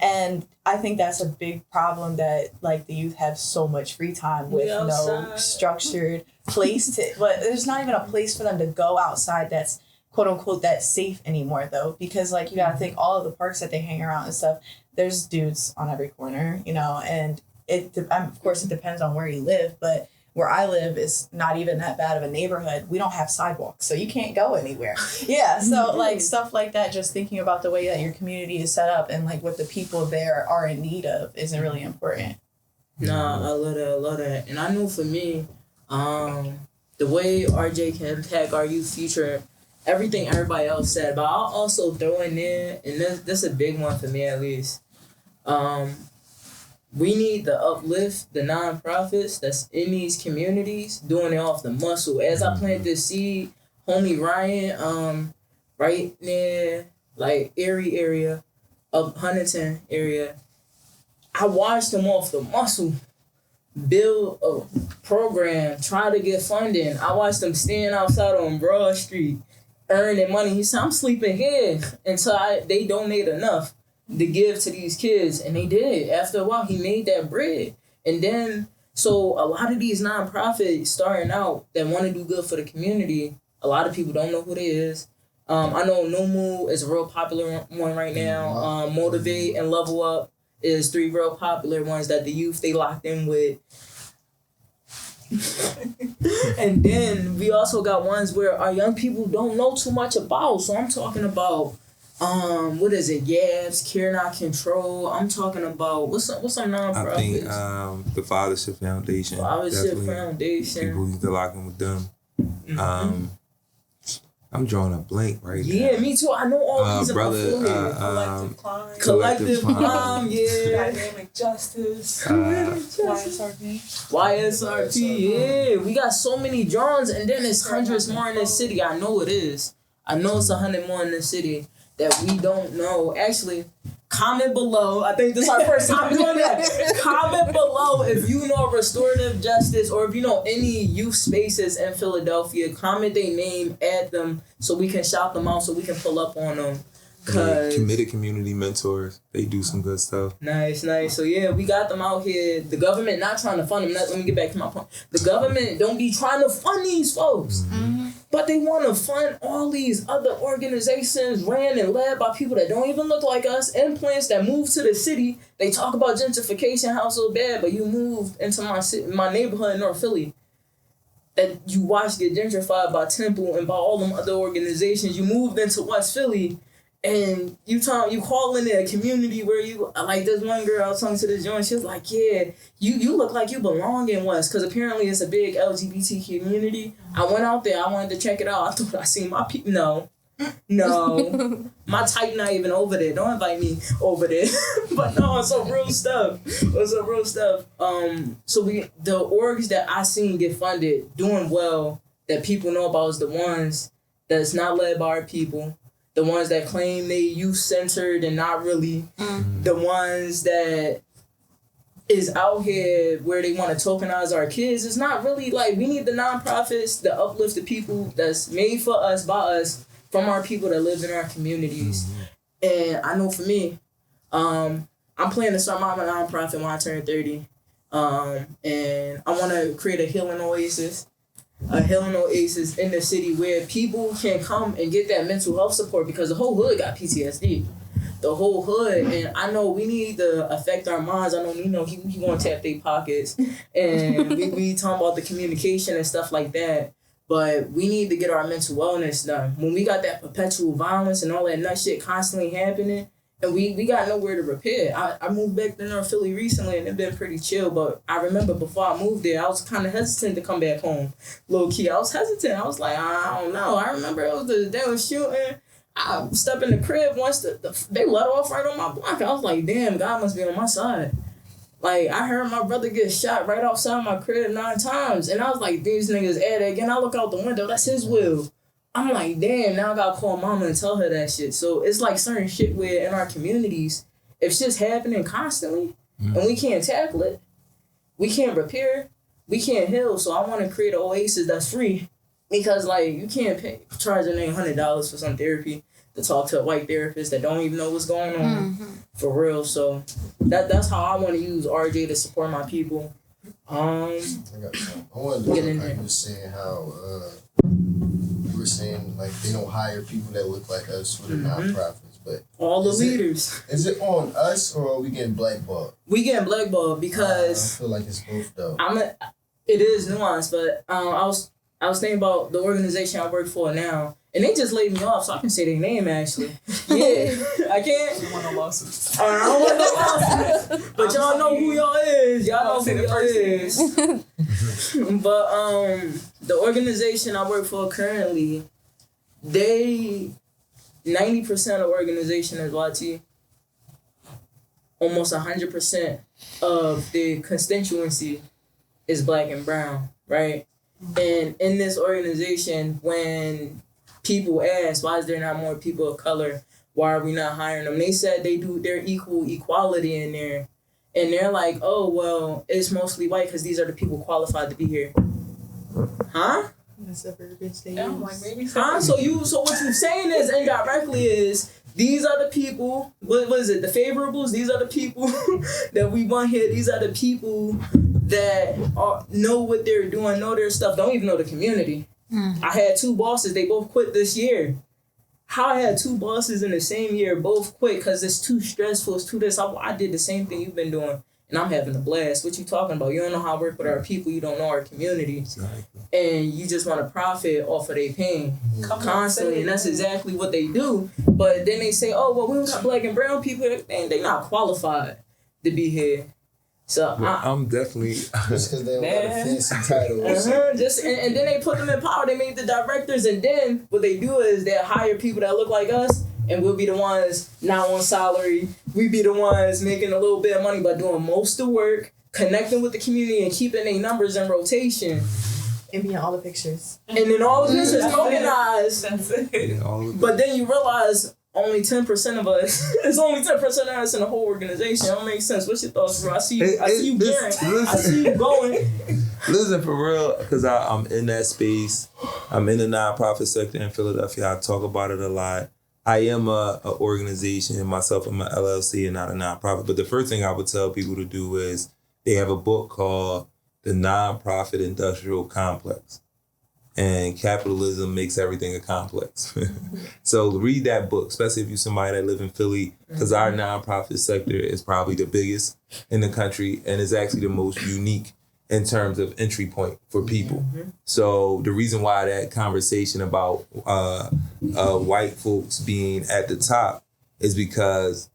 And I think that's a big problem that like the youth have so much free time with no structured place to, but there's not even a place for them to go outside that's quote unquote that's safe anymore though, because like you gotta think all of the parks that they hang around and stuff, there's dudes on every corner, and of course it depends on where you live, but where I live is not even that bad of a neighborhood. We don't have sidewalks, so you can't go anywhere. Yeah, so like stuff like that, just thinking about the way that your community is set up and like what the people there are in need of is really important. Nah, I love that. And I know for me, the way RJ can impact our youth future, everything everybody else said, but I'll also throw in there, and this is a big one for me at least. We need to uplift the nonprofits that's in these communities, doing it off the muscle. As I plant this seed, homie Ryan, right near like Erie area, of Huntington area, I watched him off the muscle build a program, try to get funding. I watched them stand outside on Broad Street, earning money. He said, I'm sleeping here until they donate enough to give to these kids. And they did. After a while, he made that bread. And then, so a lot of these nonprofits starting out that want to do good for the community, a lot of people don't know who they is. I know Numu is a real popular one right now. Motivate and Level Up is 3 real popular ones that the youth, they locked in with. And then we also got ones where our young people don't know too much about. So I'm talking about what is it? Yabs, Care Not Control. I'm talking about what's some nonprofits? I think the Fathership Foundation. Fathership Foundation. People need to lock in with them. Mm-hmm. I'm drawing a blank right now. Yeah, me too. I know all these brother, Collective Crime, yeah. Dynamic Justice. YSRP. Yeah, we got so many drawings, and then it's hundreds more in this city. I know it is. I know it's 100 more in this city that we don't know. Actually, comment below. I think this is our first time doing that. Comment below if you know Restorative Justice or if you know any youth spaces in Philadelphia. Comment their name, add them so we can shout them out so we can pull up on them. Committed Community Mentors. They do some good stuff. Nice. So yeah, we got them out here. The government not trying to fund them. Let me get back to my point. The government don't be trying to fund these folks. Mm-hmm. But they want to fund all these other organizations ran and led by people that don't even look like us, implants that move to the city. They talk about gentrification, how so bad, but you moved into my neighborhood in North Philly that you watched get gentrified by Temple and by all them other organizations. You moved into West Philly and you calling it a community where you, like this one girl I was talking to this joint, she was like, yeah, you look like you belong in West, because apparently it's a big LGBT community. I went out there, I wanted to check it out. I thought I seen my people. No. My type not even over there. Don't invite me over there. But no, it's some real stuff. So the orgs that I seen get funded, doing well, that people know about is the ones that's not led by our people. The ones that claim they youth-centered and not really. Mm-hmm. The ones that is out here where they want to tokenize our kids. It's not really like, we need the nonprofits that uplift the people that's made for us, by us, from our people that live in our communities. Mm-hmm. And I know for me, I'm planning to start my nonprofit when I turn 30. And I want to create a healing oasis in the city where people can come and get that mental health support, because the whole hood got PTSD. The whole hood. And I know we need to affect our minds. I know, he going to tap their pockets. And we talking about the communication and stuff like that. But we need to get our mental wellness done. When we got that perpetual violence and all that nut shit constantly happening, and we got nowhere to repair. I moved back to North Philly recently, and it's been pretty chill. But I remember before I moved there, I was kind of hesitant to come back home. Low key, I was hesitant. I was like, I don't know. I remember they was shooting. I stepped in the crib once. They let off right on my block. I was like, damn, God must be on my side. Like, I heard my brother get shot right outside my crib 9 times. And I was like, these niggas at it again. I look out the window. That's his will. I'm like, damn, now I gotta call mama and tell her that shit. So it's like certain shit where in our communities, if shit's happening constantly and we can't tackle it, we can't repair, we can't heal. So I want to create an oasis that's free, because like you can't charge a nigga $100 for some therapy to talk to a white therapist that don't even know what's going on. Mm-hmm. For real. So that's how I want to use RJ to support my people. I wanted to get in there. You were saying how you were saying like they don't hire people that look like us for the nonprofits, but all the leaders. Is it on us or are we getting blackballed? We getting blackballed because I feel like it's both though. It is nuanced, but I was thinking about the organization I work for now, and they just laid me off, so I can say their name actually. Yeah, I can't. I don't want no lawsuits. I don't want no lawsuits. But y'all know who y'all is. Y'all know who y'all is. But the organization I work for currently, 90% of the organization is YT. Almost 100% of the constituency is black and brown, right? And in this organization, when people ask, why is there not more people of color? Why are we not hiring them? They said they do their equality in there. And they're like, oh, well, it's mostly white because these are the people qualified to be here. Huh? That's a verbiage they use. Like, maybe so. Huh? So what you're saying is indirectly is these are the people, what is it, the favorables? These are the people that we want here. These are the people that know what they're doing, know their stuff, don't even know the community. I had 2 bosses, they both quit this year. How I had 2 bosses in the same year, both quit because it's too stressful, it's too this. I did the same thing you've been doing, and I'm having a blast. What you talking about? You don't know how I work with our people, you don't know our community. Exactly. And you just want to profit off of their pain constantly, and that's exactly what they do. But then they say, oh, well, we don't got black and brown people, and they not qualified to be here. So I'm definitely just because they don't got a fancy title. And then they put them in power. They make the directors, and then what they do is they hire people that look like us, and we'll be the ones not on salary. We be the ones making a little bit of money by doing most of the work, connecting with the community, and keeping their numbers in rotation. And being all the pictures. And then all the pictures organized. That's it. But then you realize only 10% of us. It's only 10% of us in the whole organization. That don't make sense. What's your thoughts, bro? I see you. I see you gearing. I see you going. Listen, for real, because I'm in that space. I'm in the nonprofit sector in Philadelphia. I talk about it a lot. I am a organization myself. I'm an LLC and not a nonprofit. But the first thing I would tell people to do is they have a book called The Nonprofit Industrial Complex. And capitalism makes everything a complex. So read that book, especially if you're somebody that live in Philly, because our nonprofit sector is probably the biggest in the country and is actually the most unique in terms of entry point for people. So the reason why that conversation about white folks being at the top is because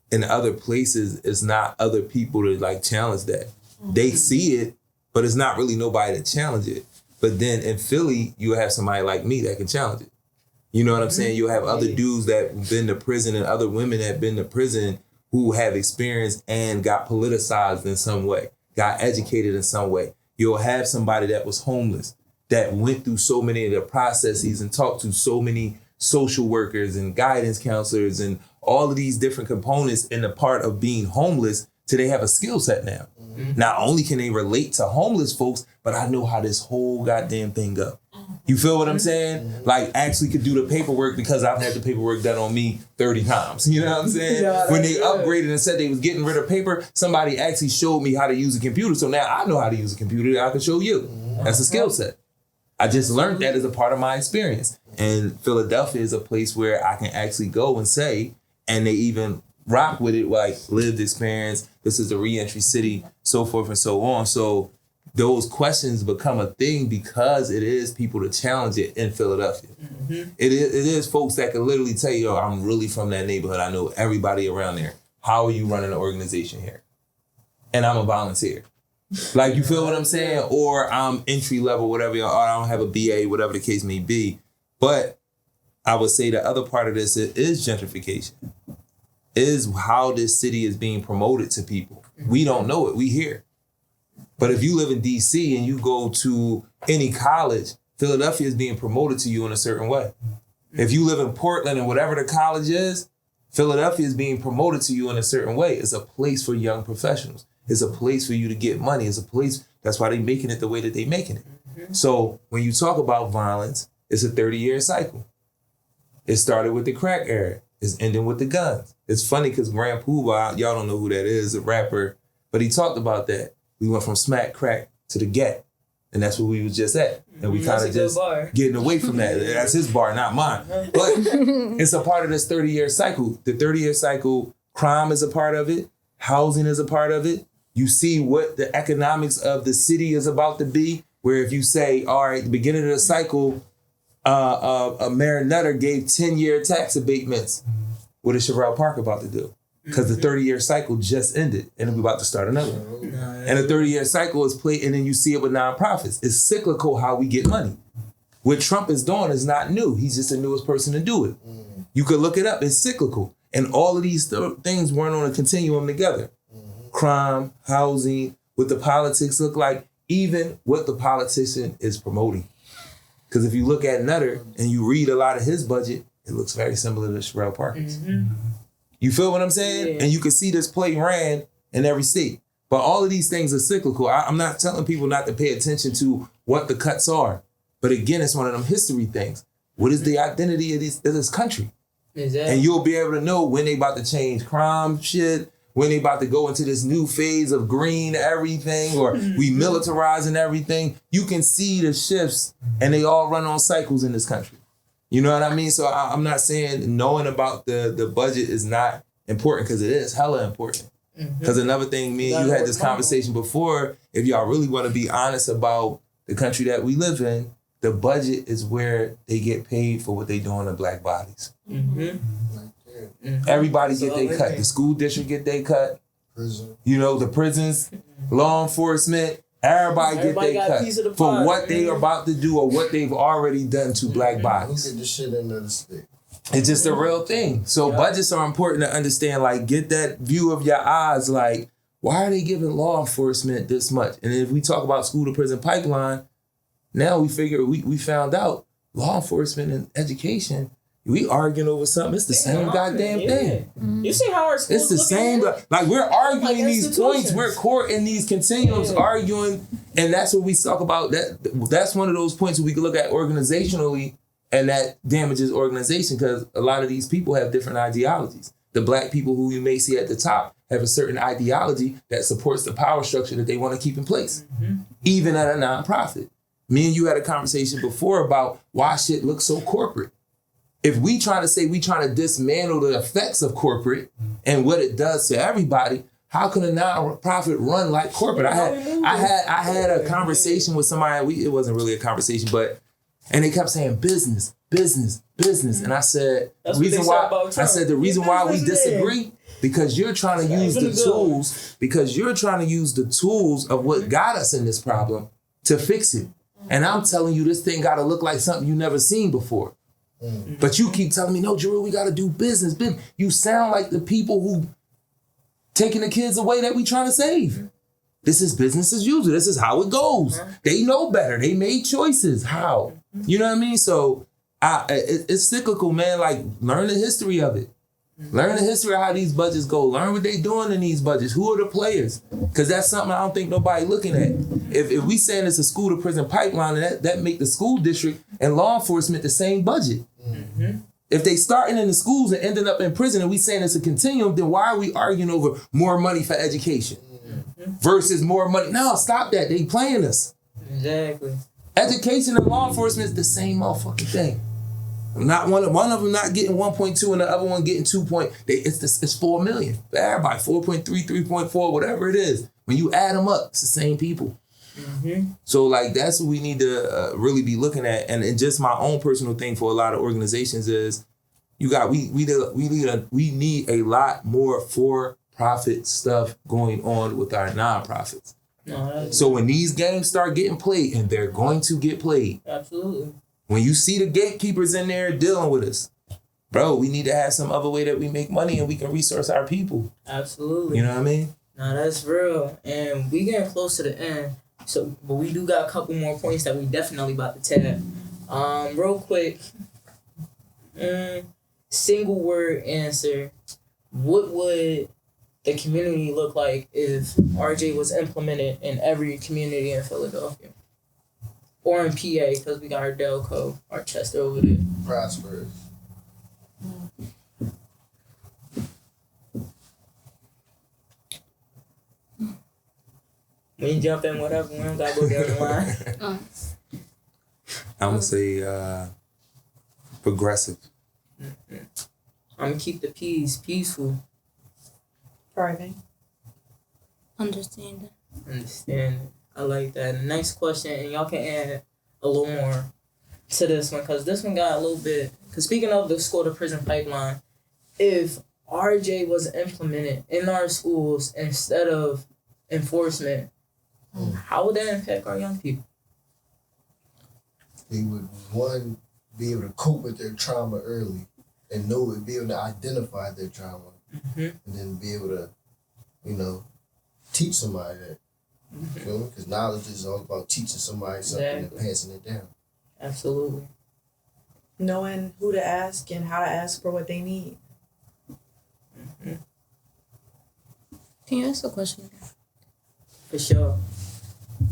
in other places, it's not other people to like challenge that. They see it, but it's not really nobody to challenge it. But then in Philly, you have somebody like me that can challenge it. You know what I'm saying? You'll have other dudes that have been to prison and other women that have been to prison who have experienced and got politicized in some way, got educated in some way. You'll have somebody that was homeless, that went through so many of the processes and talked to so many social workers and guidance counselors and all of these different components in the part of being homeless till they have a skill set now. Not only can they relate to homeless folks, but I know how this whole goddamn thing go. You feel what I'm saying? Like actually could do the paperwork because I've had the paperwork done on me 30 times. You know what I'm saying? Yeah, when they upgraded and said they was getting rid of paper, somebody actually showed me how to use a computer. So now I know how to use a computer. I can show you. That's a skill set. I just learned that as a part of my experience. And Philadelphia is a place where I can actually go and say, and they even rock with it, like lived experience, this is a reentry city, so forth and so on. So those questions become a thing because it is people to challenge it in Philadelphia. It is folks that can literally tell you, I'm really from that neighborhood. I know everybody around there. How are you running an organization here? And I'm a volunteer. Like, you feel what I'm saying? Or I'm entry level, whatever, or I don't have a BA, whatever the case may be. But I would say the other part of this is gentrification. Is how this city is being promoted to people. We don't know it, we hear. But if you live in DC and you go to any college, Philadelphia is being promoted to you in a certain way. If you live in Portland and whatever the college is, Philadelphia is being promoted to you in a certain way. It's a place for young professionals. It's a place for you to get money. It's a place, that's why they're making it the way that they're making it. So when you talk about violence, it's a 30-year cycle. It started with the crack era. It's ending with the guns. It's funny because Grand Poobah, y'all don't know who that is, a rapper, but he talked about that. We went from smack crack to the gat, and that's where we was just at. And we kind of just getting away from that. That's his bar, not mine. But it's a part of this 30-year cycle. The 30-year cycle, crime is a part of it. Housing is a part of it. You see what the economics of the city is about to be, where if you say, all right, the beginning of the cycle, Mayor Nutter gave 10-year tax abatements. What is Sherrell Park about to do? Because the 30-year cycle just ended and we're about to start another one. And the 30-year cycle is played, and then you see it with nonprofits. It's cyclical how we get money. What Trump is doing is not new. He's just the newest person to do it. You could look it up. It's cyclical. And all of these things weren't on a continuum together. Crime, housing, what the politics look like, even what the politician is promoting. Because if you look at Nutter and you read a lot of his budget, it looks very similar to Sherrell Parker's. You feel what I'm saying? Yeah. And you can see this play ran in every state. But all of these things are cyclical. I'm not telling people not to pay attention to what the cuts are. But again, it's one of them history things. What is the identity of this country? Exactly. And you'll be able to know when they about to change crime shit, when they about to go into this new phase of green everything, or we militarizing everything. You can see the shifts, and they all run on cycles in this country. You know what I mean? So I'm not saying knowing about the budget is not important, because it is hella important. Because another thing, me and you had this conversation before, if y'all really want to be honest about the country that we live in, the budget is where they get paid for what they doing to black bodies. Everybody get their cut. The school district get their cut. Prison. You know, the prisons, law enforcement, everybody get their cut for what they are about to do or what they've already done to black bodies. Who get the shit into the state? It's just a real thing. So budgets are important to understand, like, get that view of your eyes, like, why are they giving law enforcement this much? And if we talk about school to prison pipeline, now we figure, we found out law enforcement and education, we arguing over something. It's the same goddamn thing. You see how our schools it's the same. Like, we're arguing like these points. We're courting these continuums, arguing, and that's what we talk about. That's one of those points where we can look at organizationally, and that damages organization, because a lot of these people have different ideologies. The black people who you may see at the top have a certain ideology that supports the power structure that they want to keep in place, even at a nonprofit. Me and you had a conversation before about why shit looks so corporate. If we try to say we trying to dismantle the effects of corporate and what it does to everybody, how can a nonprofit run like corporate? I had a conversation with somebody. It wasn't really a conversation, and they kept saying business, and I said the reason why we disagree, because you're trying to use the tools. Because you're trying to use the tools of what got us in this problem to fix it. And I'm telling you, this thing got to look like something you never seen before. But you keep telling me, no, Drew, we got to do business. You sound like the people who taking the kids away that we trying to save. This is business as usual. This is how it goes. They know better. They made choices. How? You know what I mean? So it's cyclical, man. Like, learn the history of it. Learn the history of how these budgets go. Learn what they doing in these budgets. Who are the players? Because that's something I don't think nobody looking at. If we saying it's a school to prison pipeline, that make the school district and law enforcement the same budget. If they starting in the schools and ending up in prison, and we saying it's a continuum, then why are we arguing over more money for education versus more money? No, stop that. They playing us. Exactly. Education and law enforcement is the same motherfucking thing. Not one of them not getting 1.2 and the other one getting 2. It's 4 million for everybody. 4.3, 3.4, whatever it is. When you add them up, it's the same people. So, like, that's what we need to really be looking at. And just my own personal thing for a lot of organizations is, we need a lot more for-profit stuff going on with our nonprofits. So when these games start getting played, and they're going to get played, absolutely. When you see the gatekeepers in there dealing with us, bro, we need to have some other way that we make money and we can resource our people. Absolutely. You know what I mean? No, that's real. And we getting close to the end. So, but we do got a couple more points that we definitely about to tab. Real quick, single word answer. What would the community look like if RJ was implemented in every community in Philadelphia? Or in PA, because we got our Delco, our Chester over there. Prosperous. We can jump in whatever, we don't gotta go down the line. I'm gonna say progressive. I'm gonna keep the peace peaceful. Thriving. Understanding. I like that. Next question, and y'all can add a little more to this one, because this one got a little bit. Because speaking of the school to prison pipeline, if RJ was implemented in our schools instead of enforcement, how would that impact our young people? They would, one, be able to cope with their trauma early and be able to identify their trauma, and then be able to, teach somebody that. You feel me? Because knowledge is all about teaching somebody something and passing it down. Absolutely. Knowing who to ask and how to ask for what they need. Can you ask a question again? For sure.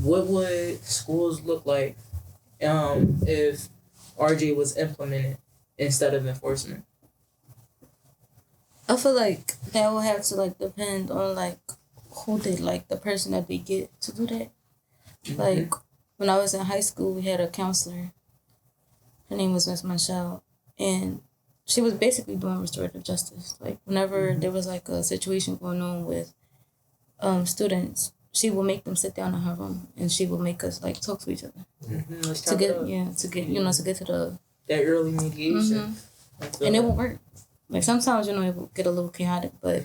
What would schools look like if RJ was implemented instead of enforcement? I feel like that will have to like depend on like who they like the person that they get to do that. Like when I was in high school, we had a counselor. Her name was Miss Michelle, and she was basically doing restorative justice. Like whenever there was like a situation going on with students, she will make them sit down in her room, and she will make us like talk to each other to get to get to the that early mediation. And it will work. Like sometimes it will get a little chaotic, but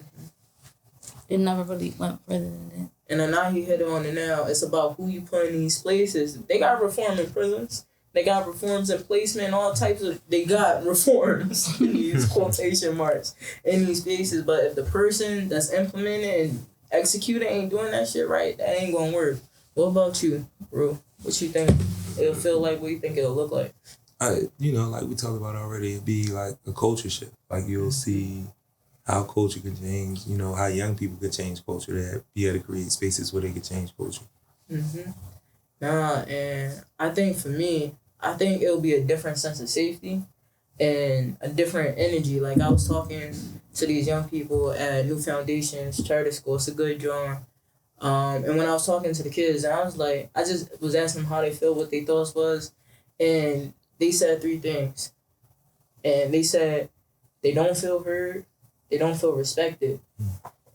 it never really went further than that. And then now you hit it on it now. It's about who you put in these places. They got reform in prisons. They got reforms in placement, all types of. They got reforms in these quotation marks in these spaces. But if the person that's implementing and executing ain't doing that shit right, that ain't gonna work. What about you, bro? What you think it'll feel like? What you think it'll look like? Like we talked about already, it'd be like a culture shift. Like you'll see how culture can change, how young people could change culture, that be able to create spaces where they could change culture. And I think for me, it'll be a different sense of safety and a different energy. Like I was talking to these young people at New Foundations Charter School. It's a good drawing. And when I was talking to the kids, I was like, I just was asking them how they feel, what their thoughts was, and they said 3 things. And they said they don't feel heard, they don't feel respected,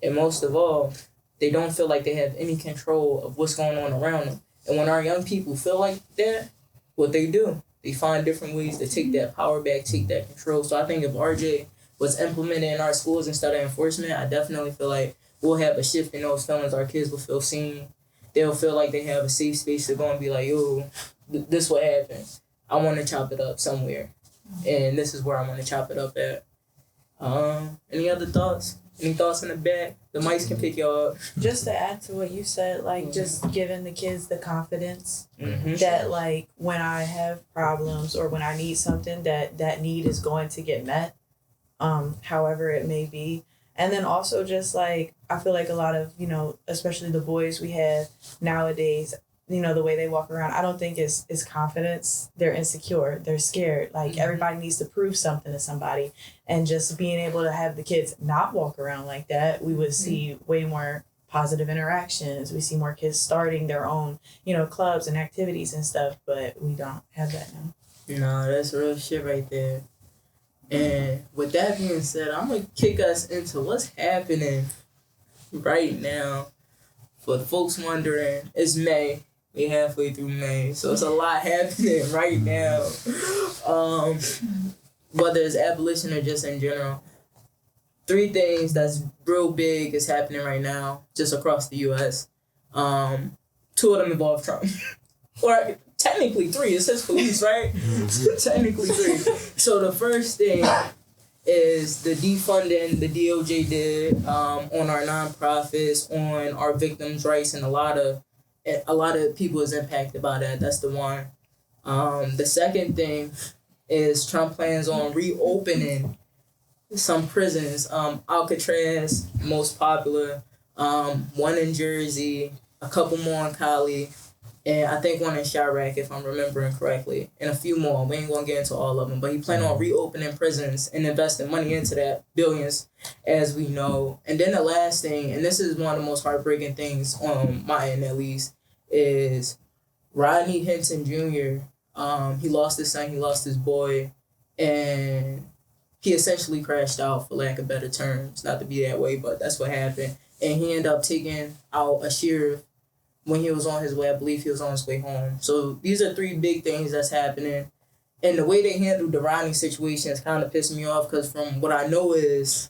and most of all, they don't feel like they have any control of what's going on around them. And when our young people feel like that, what they do, they find different ways to take that power back, take that control. So I think if RJ was implemented in our schools instead of enforcement, I definitely feel like we'll have a shift in those feelings. Our kids will feel seen. They'll feel like they have a safe space to go and be like, yo, this what happened. I want to chop it up somewhere. And this is where I want to chop it up at. Any other thoughts? Any thoughts in the back? The mics can pick y'all up. Just to add to what you said, like just giving the kids the confidence that like when I have problems or when I need something, that need is going to get met, however it may be. And then also just like, I feel like a lot of, especially the boys we have nowadays, the way they walk around, I don't think it's confidence. They're insecure. They're scared. Like everybody needs to prove something to somebody. And just being able to have the kids not walk around like that, we would see way more positive interactions. We see more kids starting their own, clubs and activities and stuff, but we don't have that now. No, that's real shit right there. And with that being said, I'm going to kick us into what's happening right now. For the folks wondering, it's May. We halfway through May, so it's a lot happening right now. Whether it's abolition or just in general. 3 things that's real big is happening right now, just across the U.S. 2 of them involve Trump. Or technically 3. It says police, right? Technically 3. So the first thing is the defunding the DOJ did on our nonprofits, on our victims' rights, and a lot of people is impacted by that. That's the one. The second thing is Trump plans on reopening some prisons. Alcatraz, most popular. One in Jersey, a couple more in Cali, and I think one in Chirac, if I'm remembering correctly, and a few more. We ain't gonna get into all of them, but he planned on reopening prisons and investing money into that, billions, as we know. And then the last thing, and this is one of the most heartbreaking things on my end at least, is Rodney Hinton Jr. He lost his son, he lost his boy, and he essentially crashed out, for lack of better terms. Not to be that way, but that's what happened. And he ended up taking out a sheriff when he was on his way. I believe he was on his way home. So these are 3 big things that's happening. And the way they handled the Rodney situation is kind of pissing me off, because from what I know is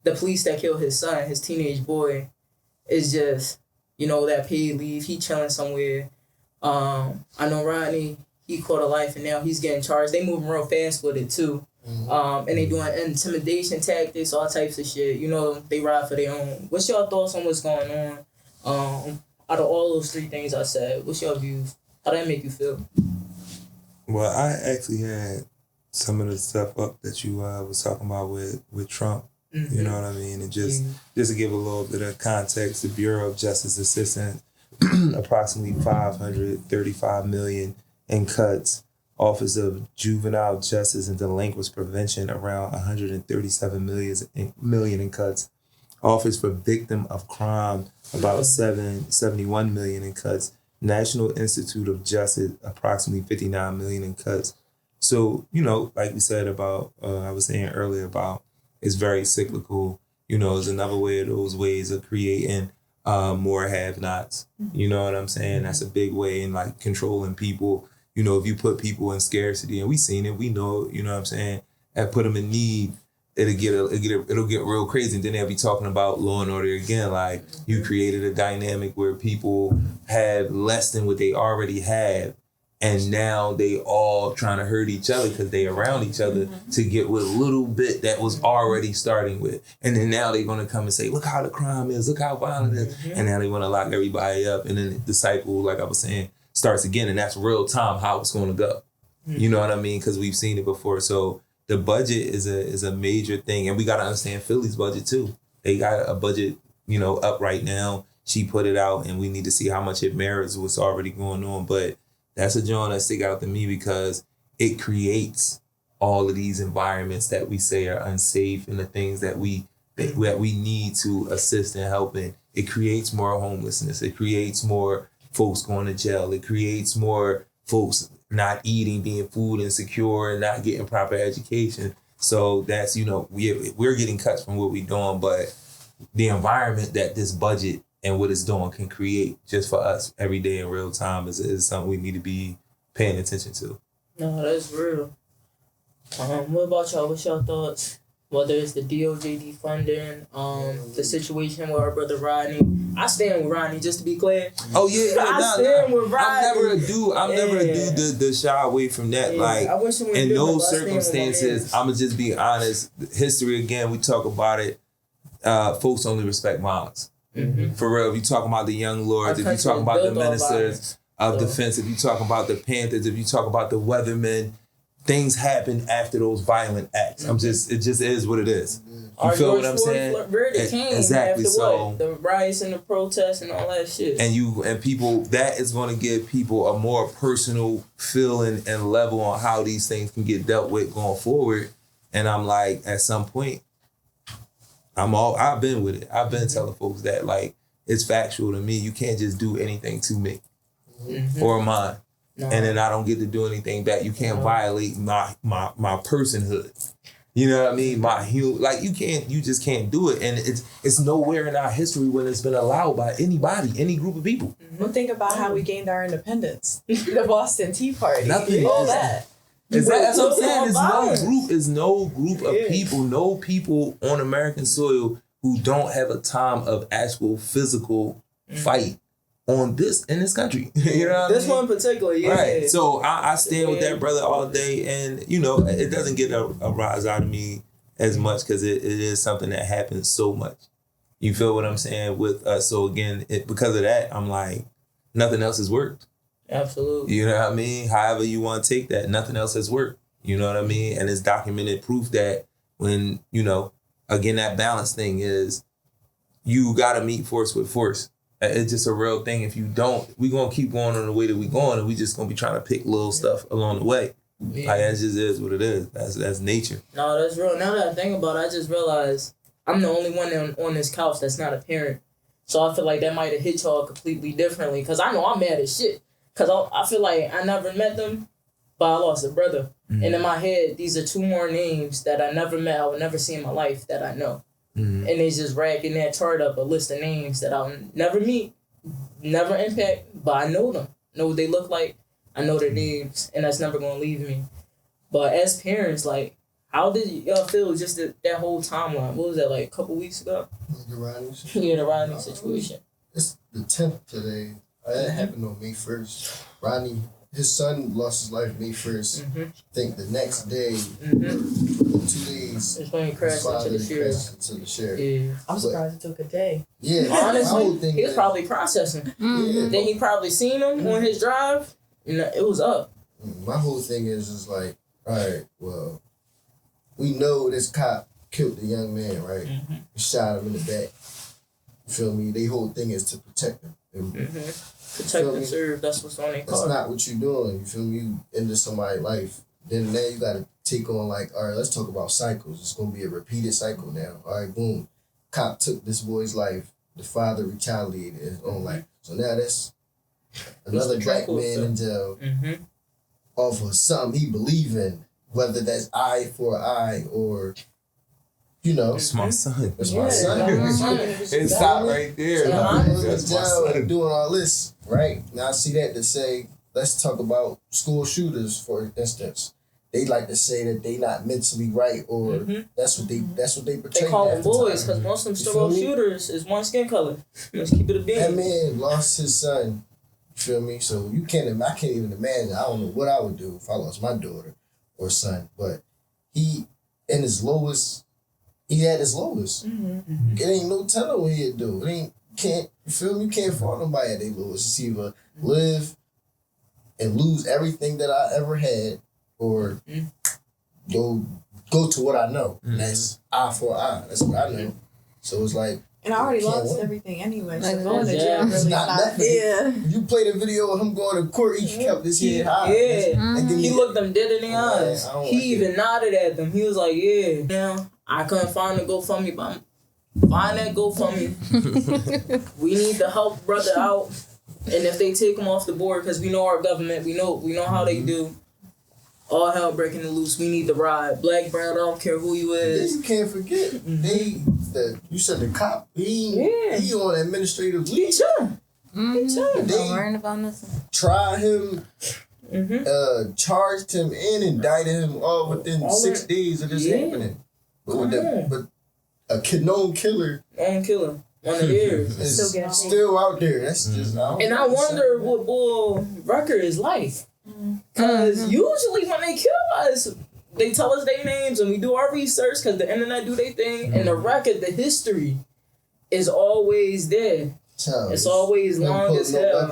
the police that killed his son, his teenage boy, is just, that paid leave. He chilling somewhere. I know Rodney, he caught a life and now he's getting charged. They moving real fast with it too. And they doing intimidation tactics, all types of shit. They ride for their own. What's your thoughts on what's going on? Out of all those 3 things I said, what's your views? How that make you feel? Well, I actually had some of the stuff up that you was talking about with Trump. You know what I mean? And just to give a little bit of context, the Bureau of Justice Assistance, approximately $535 million in cuts Office of Juvenile Justice and Delinquency Prevention, around 137 million in cuts. Office for Victim of Crime, about 71 million in cuts. National Institute of Justice, approximately 59 million in cuts. So, like we said about, I was saying earlier about, it's very cyclical. It's another way of those ways of creating more have-nots. You know what I'm saying? That's a big way in like controlling people. If you put people in scarcity, and we seen it, we know, what I'm saying, and put them in need, it'll get real crazy. And then they'll be talking about law and order again. Like, you created a dynamic where people have less than what they already have. And now they all trying to hurt each other because they around each other to get with a little bit that was already starting with. And then now they're going to come and say, look how the crime is, look how violent it is. And now they want to lock everybody up. And then the cycle, like I was saying, starts again. And that's real time how it's going to go. You know what I mean? Because we've seen it before. So the budget is a major thing. And we got to understand Philly's budget too. They got a budget, up right now. She put it out and we need to see how much it merits what's already going on. But that's a joint that stick out to me because it creates all of these environments that we say are unsafe and the things that we need to assist and help in. It creates more homelessness. It creates more folks going to jail. It creates more folks not eating, being food insecure, and not getting proper education. So that's, we're getting cuts from what we're doing, but the environment that this budget and what it's doing can create just for us every day in real time is something we need to be paying attention to. No, that's real. What about y'all? What's your thoughts? Whether it's the DOJ defunding, the situation with our brother Rodney. I stand with Rodney, just to be clear. Oh yeah, I stand with Rodney. I'm never a dude the shy away from that. Yeah, like I wish it in those different, circumstances, I'ma just be honest. History again, we talk about it. Folks only respect violence. For real, if you talking about the young lords, if you talking about the ministers of defense, if you talking about the Panthers, if you talk about the weathermen, things happen after those violent acts. It just is what it is. You feel what I'm saying? Exactly. So the riots and the protests and all that shit. And people, that is going to give people a more personal feeling and level on how these things can get dealt with going forward. And I'm like, at some point, I've been with it. I've been telling folks that, like, it's factual to me. You can't just do anything to me or mine. No. And then I don't get to do anything back. You can't violate my personhood. You know what I mean? You just can't do it. And it's nowhere in our history when it's been allowed by anybody, any group of people. Well, think about how we gained our independence. The Boston Tea Party. Nothing. All that. That's what I'm saying. There's no group of people, no people on American soil who don't have a time of actual physical fight on this in this country. You know what this I mean? one particularly, yeah. Right. So I stand with that brother all day, and it doesn't get a rise out of me as much because it is something that happens so much. You feel what I'm saying with us? So again, because of that, I'm like, nothing else has worked. Absolutely. You know what I mean? However you want to take that, nothing else has worked. You know what I mean? And it's documented proof that when, again, that balance thing is you got to meet force with force. It's just a real thing. If you don't, we're going to keep going on the way that we're going, and we just going to be trying to pick little stuff along the way. Yeah. Like, that just is what it is. That's nature. No, that's real. Now that I think about it, I just realized I'm the only one on this couch that's not a parent. So I feel like that might have hit y'all completely differently, because I know I'm mad as shit. Because I feel like I never met them, but I lost a brother. Mm-hmm. And in my head, these are two more names that I never met, I would never see in my life that I know. Mm-hmm. And they just racking that chart up, a list of names that I'll never meet, never impact, but I know them. Know what they look like. I know their names, and that's never going to leave me. But as parents, like, how did y'all feel just that whole timeline? What was that, like a couple weeks ago? The Rodney situation. Yeah, the Rodney situation. It's the 10th today. That happened on May 1st. Rodney, his son lost his life May 1st. Mm-hmm. I think the next day, 2 days, it's when he crashed into the sheriff. Yeah. I'm surprised it took a day. Yeah. Honestly, he was probably processing. Mm-hmm. Yeah. Then he probably seen him on his drive, and it was up. My whole thing is like, all right, well, we know this cop killed the young man, right? Mm-hmm. He shot him in the back. You feel me? Their whole thing is to protect them. And Protect and serve. That's what's on their That's card. not what you're doing. You feel me? You into somebody's life. Then now you gotta take on like, all right, let's talk about cycles. It's gonna be a repeated cycle now. All right, boom. Cop took this boy's life. The father retaliated his own life. So now that's another black man in jail off of something he believe in, whether that's eye for eye or, you know. That's my son. That's my son. It stopped right there. So Like, I'm in that's my jail and son. doing all this, right? Now I see that to say, let's talk about school shooters, for instance. They like to say that they not mentally right, or that's what they portray. They call them half the boys time. because most of them You still feel are me? shooters is one skin color. Let's keep it a That bean. man lost his son. You feel me? So I can't even imagine. I don't know what I would do if I lost my daughter or son. But he had his lowest. It ain't no telling what he'd do. You feel me? You can't fault nobody at their lowest. It's either live and lose everything that I ever had, or go to what I know. And that's eye for eye. That's what I know. So it's like, And I already can't lost win. everything anyway. Like, So going to yeah. jail It's really not not. nothing. Yeah. You played a video of him going to court. He kept his head high. Yeah. That give He me- looked them dead in the eyes. I don't He like even it. nodded at them. He was like, yeah. Now, I couldn't find a GoFundMe, but find that GoFundMe. We need to help brother out. And if they take him off the board, because we know our government, we know how they do. All hell breaking loose. We need to ride. Black, brown, I don't care who you is. You can't forget. You said the cop. He on administrative He leave. chillin'. Don't worry about nothing. Tried him, charged him, and indicted him all within All 6 that- days of this Yeah. happening. Come on. But a known killer On killer. One of theirs. is Still still out there. That's just. And I wonder what Bull record is like. Because usually when they kill us, they tell us their names and we do our research because the internet do their thing. And the record, the history is always there. It's always long as hell.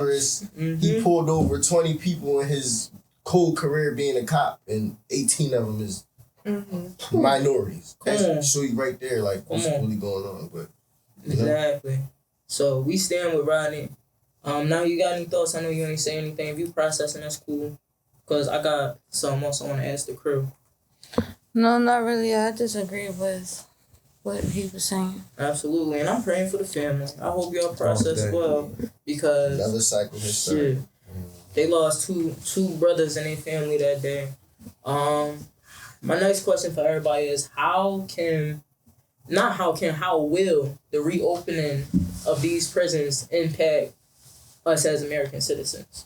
He pulled over 20 people in his whole career being a cop, and 18 of them is minorities. That show you right there, like, what's really going on. But Exactly. So we stand with Rodney. Now you got any thoughts? I know you ain't say anything. If you processing, that's cool. Because I got something else I want to ask the crew. No, not really. I disagree with what he was saying. Absolutely. And I'm praying for the family. I hope y'all process well. Because another cycle has started. they lost two brothers in their family that day. My next question for everybody is how will the reopening of these prisons impact us as American citizens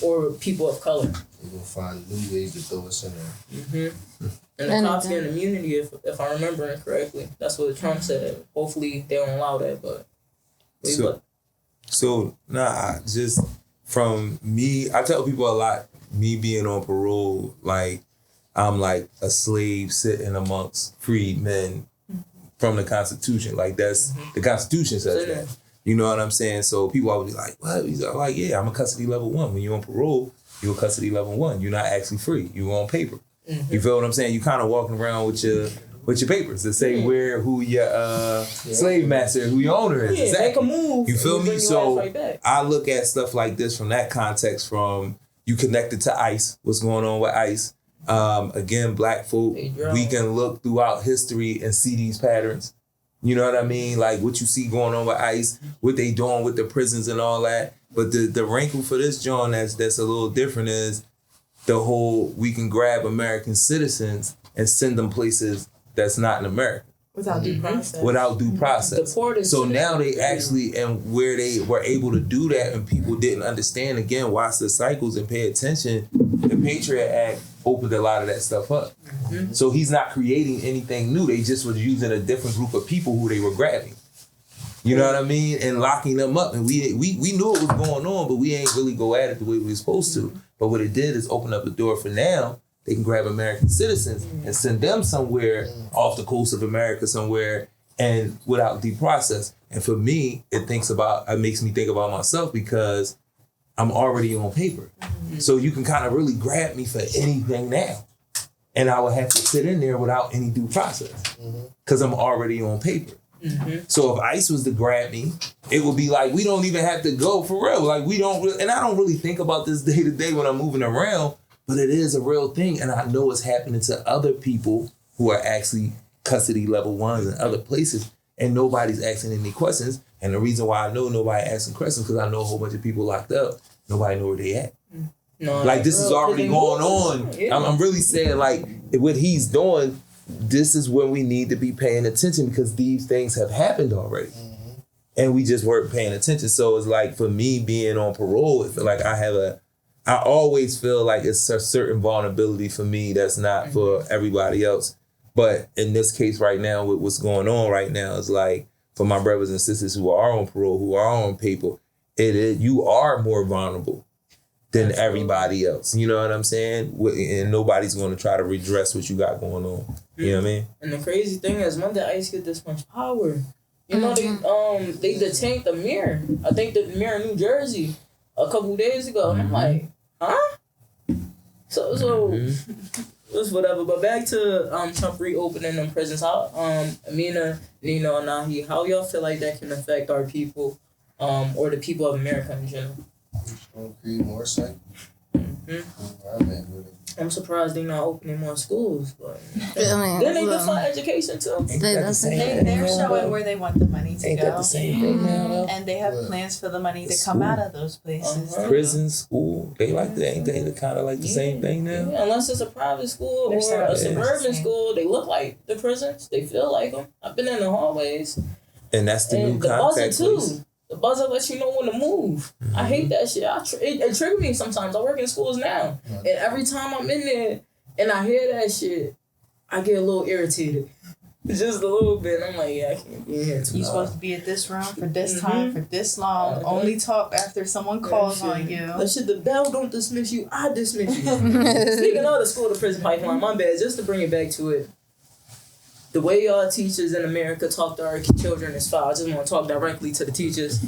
or people of color? We're going to find new ways to throw us in there. And the cops get immunity if I remember it correctly. That's what Trump said. Hopefully they don't allow that, but Just from me, I tell people a lot, me being on parole, like I'm like a slave sitting amongst freed men from the Constitution. Like that's the Constitution says that. You know what I'm saying? So people always be like, what? He's like, yeah, I'm a custody level 1. When you're on parole, you're a custody level 1. You're not actually free. You're on paper. You feel what I'm saying? You kind of walking around with your papers to say who your slave master, who your owner is. Yeah, exactly. make a move. You feel me? Bring your So ass right back. I look at stuff like this from that context, from you connected to ICE, what's going on with ICE. Again, black folk, we can look throughout history and see these patterns. You know what I mean? Like what you see going on with ICE, what they doing with the prisons and all that. But the wrinkle for this, John, that's a little different is the whole we can grab American citizens and send them places that's not in America. Without due process. Without due process. Deported So now they citizens. actually, and where they were able to do that and people didn't understand, again, watch the cycles and pay attention, the Patriot Act opened a lot of that stuff up. So he's not creating anything new. They just was using a different group of people who they were grabbing. You know what I mean? And locking them up. And we knew it was going on, but we ain't really go at it the way we were supposed to. But what it did is open up the door for now. They can grab American citizens and send them somewhere off the coast of America somewhere and without due process. And for me, it makes me think about myself because I'm already on paper. So you can kind of really grab me for anything now. And I would have to sit in there without any due process because I'm already on paper. So if ICE was to grab me, it would be like, we don't even have to go for real. Like we don't, and I don't really think about this day to day when I'm moving around, but it is a real thing. And I know it's happening to other people who are actually custody level ones in other places, and nobody's asking any questions. And the reason why I know nobody asking questions, because I know a whole bunch of people locked up. Nobody know where they at. No, Like this is already going on. Yeah. I'm really saying like what he's doing, this is when we need to be paying attention, because these things have happened already. And we just weren't paying attention. So it's like for me being on parole, I feel like I always feel like it's a certain vulnerability for me that's not for everybody else. But in this case right now, with what's going on right now, is like for my brothers and sisters who are on parole, who are on paper, you are more vulnerable than everybody else. You know what I'm saying? And nobody's going to try to redress what you got going on. You know what I mean? And the crazy thing is, when did ICE get this much power? You know, they detained the mayor. I think the mayor of New Jersey a couple days ago. And I'm like, huh? So it's whatever. But back to Trump reopening them prisons. How Amina, Nino, and Nahi, how y'all feel like that can affect our people, or the people of America in general? It's gonna create more cycle. I'm surprised they're not opening more schools, but I mean, then they good for education too. They're showing where they want the money to Ain't go. that the same thing now though? And they have plans for the money to come out of those places. too. Prison, school, they like that. Ain't they kind of like the same thing now? Yeah, unless it's a private school They're or a starting suburban to- school, they look like the prisons. They feel like them. I've been in the hallways. And that's the new And the buzzer contact too. place. The buzzer lets you know when to move. I hate that shit. It triggers me sometimes. I work in schools now. And every time I'm in there and I hear that shit, I get a little irritated. Just a little bit. I'm like, yeah, I can't be in here too You're long. supposed to be at this room for this time, for this long. Only talk after someone calls on you. That shit, the bell don't dismiss you, I dismiss you. Speaking of the school to prison pipeline, my bad, just to bring it back to it. The way y'all teachers in America talk to our children is foul. I just want to talk directly to the teachers.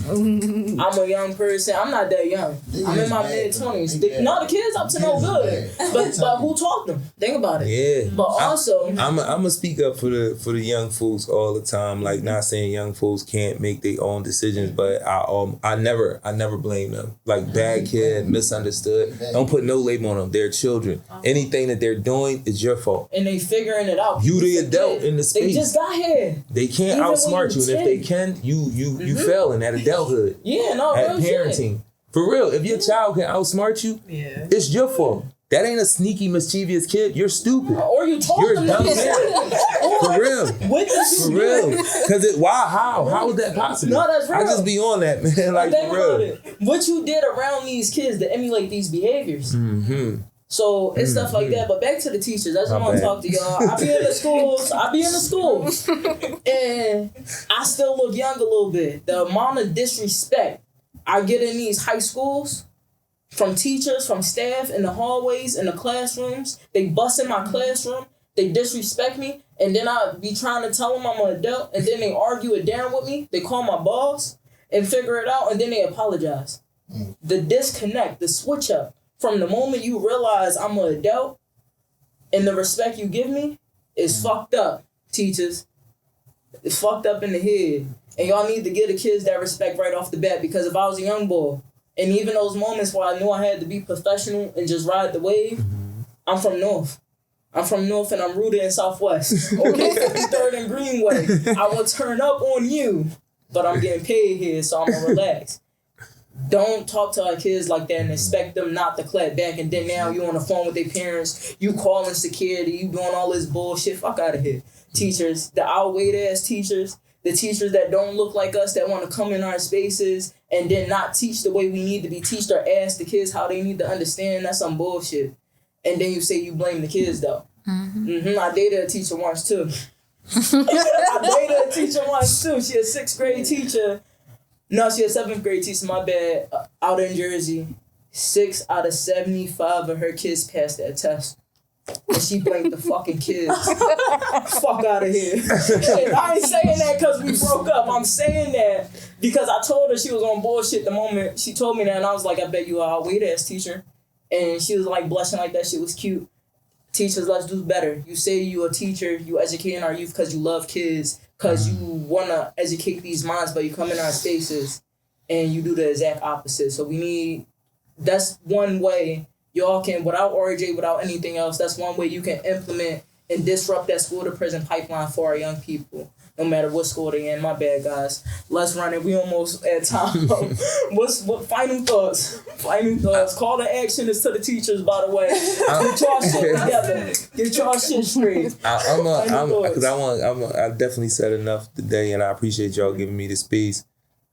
I'm a young person. I'm not that young. I'm in my mid-20s. No, the kids up to no good. But who taught them? Think about it. Yeah. But also, I'm gonna speak up for the young folks all the time. Like, not saying young folks can't make their own decisions, but I never blame them. Like, bad kid, misunderstood. Don't put no label on them. They're children. Anything that they're doing is your fault. and they figuring it out. You the adult in the space. They just got here. They can't Even when outsmart you, you and if they 10. can, you fail in that adulthood. Yeah, no, At real shit. parenting. For real, if your child can outsmart you, Yeah. it's your fault. That ain't a sneaky, mischievous kid. You're stupid. Or you taught You're them dumb to be parent. Or For real. what did For you real. do? Because how is that possible? No, that's real. I just be on that, man. Like, Think for about real. it. What you did around these kids to emulate these behaviors. Mm-hmm. So it's stuff like that. But back to the teachers. I just My want to bad. talk to y'all. I be in the schools. And I still look young a little bit. The amount of disrespect I get in these high schools from teachers, from staff, in the hallways, in the classrooms. They bust in my classroom. They disrespect me. And then I be trying to tell them I'm an adult. And then they argue it down with me. They call my boss and figure it out. And then they apologize. The disconnect, the switch up. From the moment you realize I'm an adult and the respect you give me is fucked up, teachers. It's fucked up in the head. And y'all need to give the kids that respect right off the bat, because if I was a young boy, and even those moments where I knew I had to be professional and just ride the wave, I'm from North. I'm from North and I'm rooted in Southwest. Okay, 53rd and Greenway. I will turn up on you, but I'm getting paid here, so I'm gonna relax. Don't talk to our kids like that and expect them not to clap back, and then now you on the phone with their parents, you calling security, you doing all this bullshit. Fuck out of here. Teachers, the outweighed ass teachers, the teachers that don't look like us, that want to come in our spaces and then not teach the way we need to be teached or ask the kids how they need to understand, that's some bullshit. And then you say you blame the kids though. I dated a teacher once too. She a 6th grade teacher. No, she a 7th grade teacher, my bad, out in Jersey. 6 out of 75 of her kids passed that test. And she blamed the fucking kids. Fuck out of here. And I ain't saying that because we broke up. I'm saying that because I told her she was on bullshit the moment she told me that. And I was like, I bet you are a weird ass teacher. And she was like blushing like that shit was cute. Teachers, let's do better. You say you a teacher, you educating our youth because you love kids. because you want to educate these minds, but you come in our spaces and you do the exact opposite. So that's one way y'all can, without RJ, without anything else, that's one way you can implement and disrupt that school to prison pipeline for our young people, no matter what school they in. My bad, guys. Let's run it. We almost at time. What final thoughts? Final thoughts. Call to action is to the teachers, by the way. Get y'all shit together. Get y'all shit straight. I definitely said enough today, and I appreciate y'all giving me the space.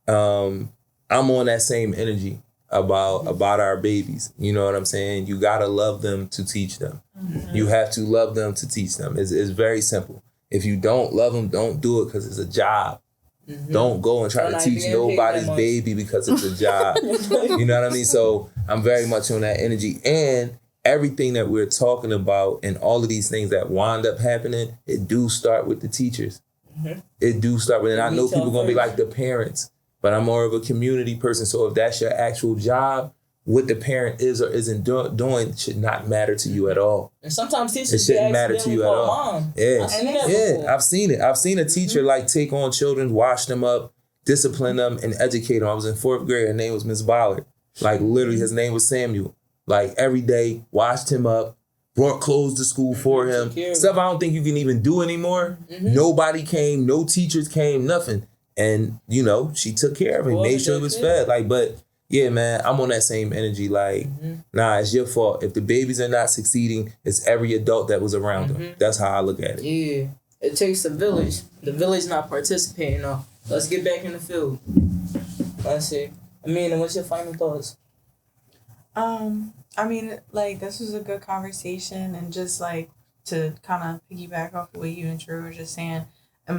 I'm on that same energy about our babies. You know what I'm saying? You gotta love them to teach them. Mm-hmm. You have to love them to teach them. It's very simple. If you don't love them, don't do it because it's a job. Mm-hmm. Don't go and try to teach nobody's baby because it's a job. You know what I mean? So I'm very much on that energy. And everything that we're talking about and all of these things that wind up happening, it do start with the teachers. Mm-hmm. It do start with, and I know people going to be like the parents, but I'm more of a community person. So if that's your actual job, what the parent is or isn't doing should not matter to you at all. And sometimes teachers it shouldn't matter to you at all. Mom. Yeah, I've seen it. I've seen a teacher like take on children, wash them up, discipline them, and educate them. I was in 4th grade. Her name was Miss Bollard. Like literally, his name was Samuel. Like every day, washed him up, brought clothes to school for him. Stuff I don't think you can even do anymore. Mm-hmm. Nobody came, no teachers came, nothing. And she took care of him, made sure he was fed. But. Yeah, man, I'm on that same energy. Nah, it's your fault. If the babies are not succeeding, it's every adult that was around them. That's how I look at it. Yeah, it takes a village. The village not participating, though. Let's get back in the field. Let's see. Amina, what's your final thoughts? This was a good conversation, and just to kind of piggyback off of what you and Drew were just saying.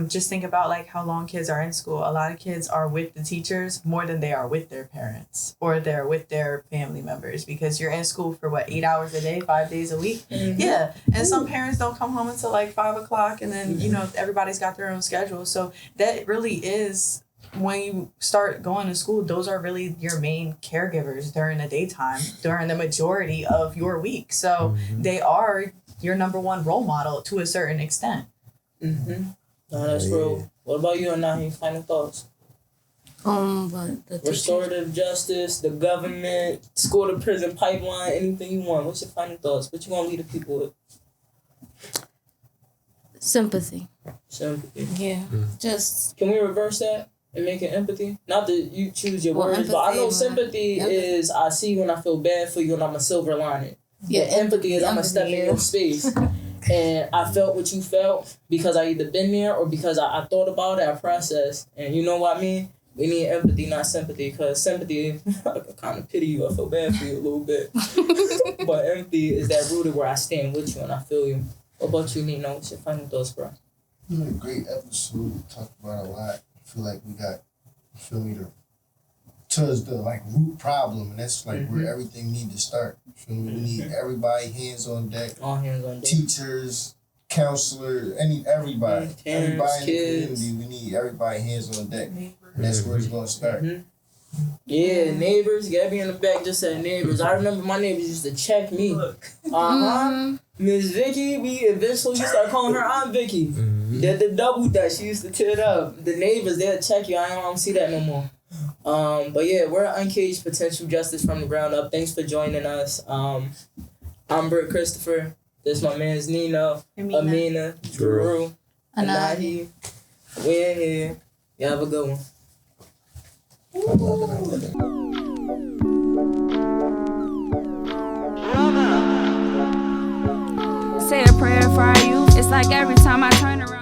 Just think about how long kids are in school. A lot of kids are with the teachers more than they are with their parents or they're with their family members, because you're in school for 8 hours a day, 5 days a week. Mm-hmm. Yeah. And some parents don't come home until 5 o'clock, and then, everybody's got their own schedule. So that really is, when you start going to school, those are really your main caregivers during the daytime, during the majority of your week. So they are your number one role model to a certain extent. Mm-hmm. No, that's real. What about you, Anahi? Final thoughts? Restorative justice, the government, school to prison pipeline, anything you want. What's your final thoughts? What you want to leave the people with? Sympathy. Yeah. Just. Can we reverse that and make it empathy? Not that you choose your words, but I know sympathy is I see you and I feel bad for you and I'm a silver lining. Yeah. Empathy is I'm going to step in your space. And I felt what you felt because I either been there or because I thought about it, I processed. And you know what I mean? We need empathy, not sympathy, because sympathy, I kind of pity you. I feel bad for you a little bit. But empathy is that rooted where I stand with you and I feel you. What about you, Nino? What's your final thoughts, bro? A great episode. We talked about a lot. I feel like we got, towards the root problem, and that's where everything need to start. We need everybody hands on deck. All hands on deck. Teachers, counselors, everybody. Parents, everybody kids. In the community, we need everybody hands on deck. And that's where it's gonna start. Mm-hmm. Yeah, neighbors. Gabby in the back just said neighbors. I remember my neighbors used to check me. Miss Vicky, we eventually start calling her Aunt Vicky. Mm-hmm. The double Dutch, she used to tear it up. The neighbors, they'll check you. I don't see that no more. But yeah, we're Uncaged Potential Justice from the ground up. Thanks for joining us. I'm Britt Christopher. This my man's Nino, Amina, Drew, Anahi. We're in here. You have a good one. Say a prayer for our youth. It's like every time I turn around.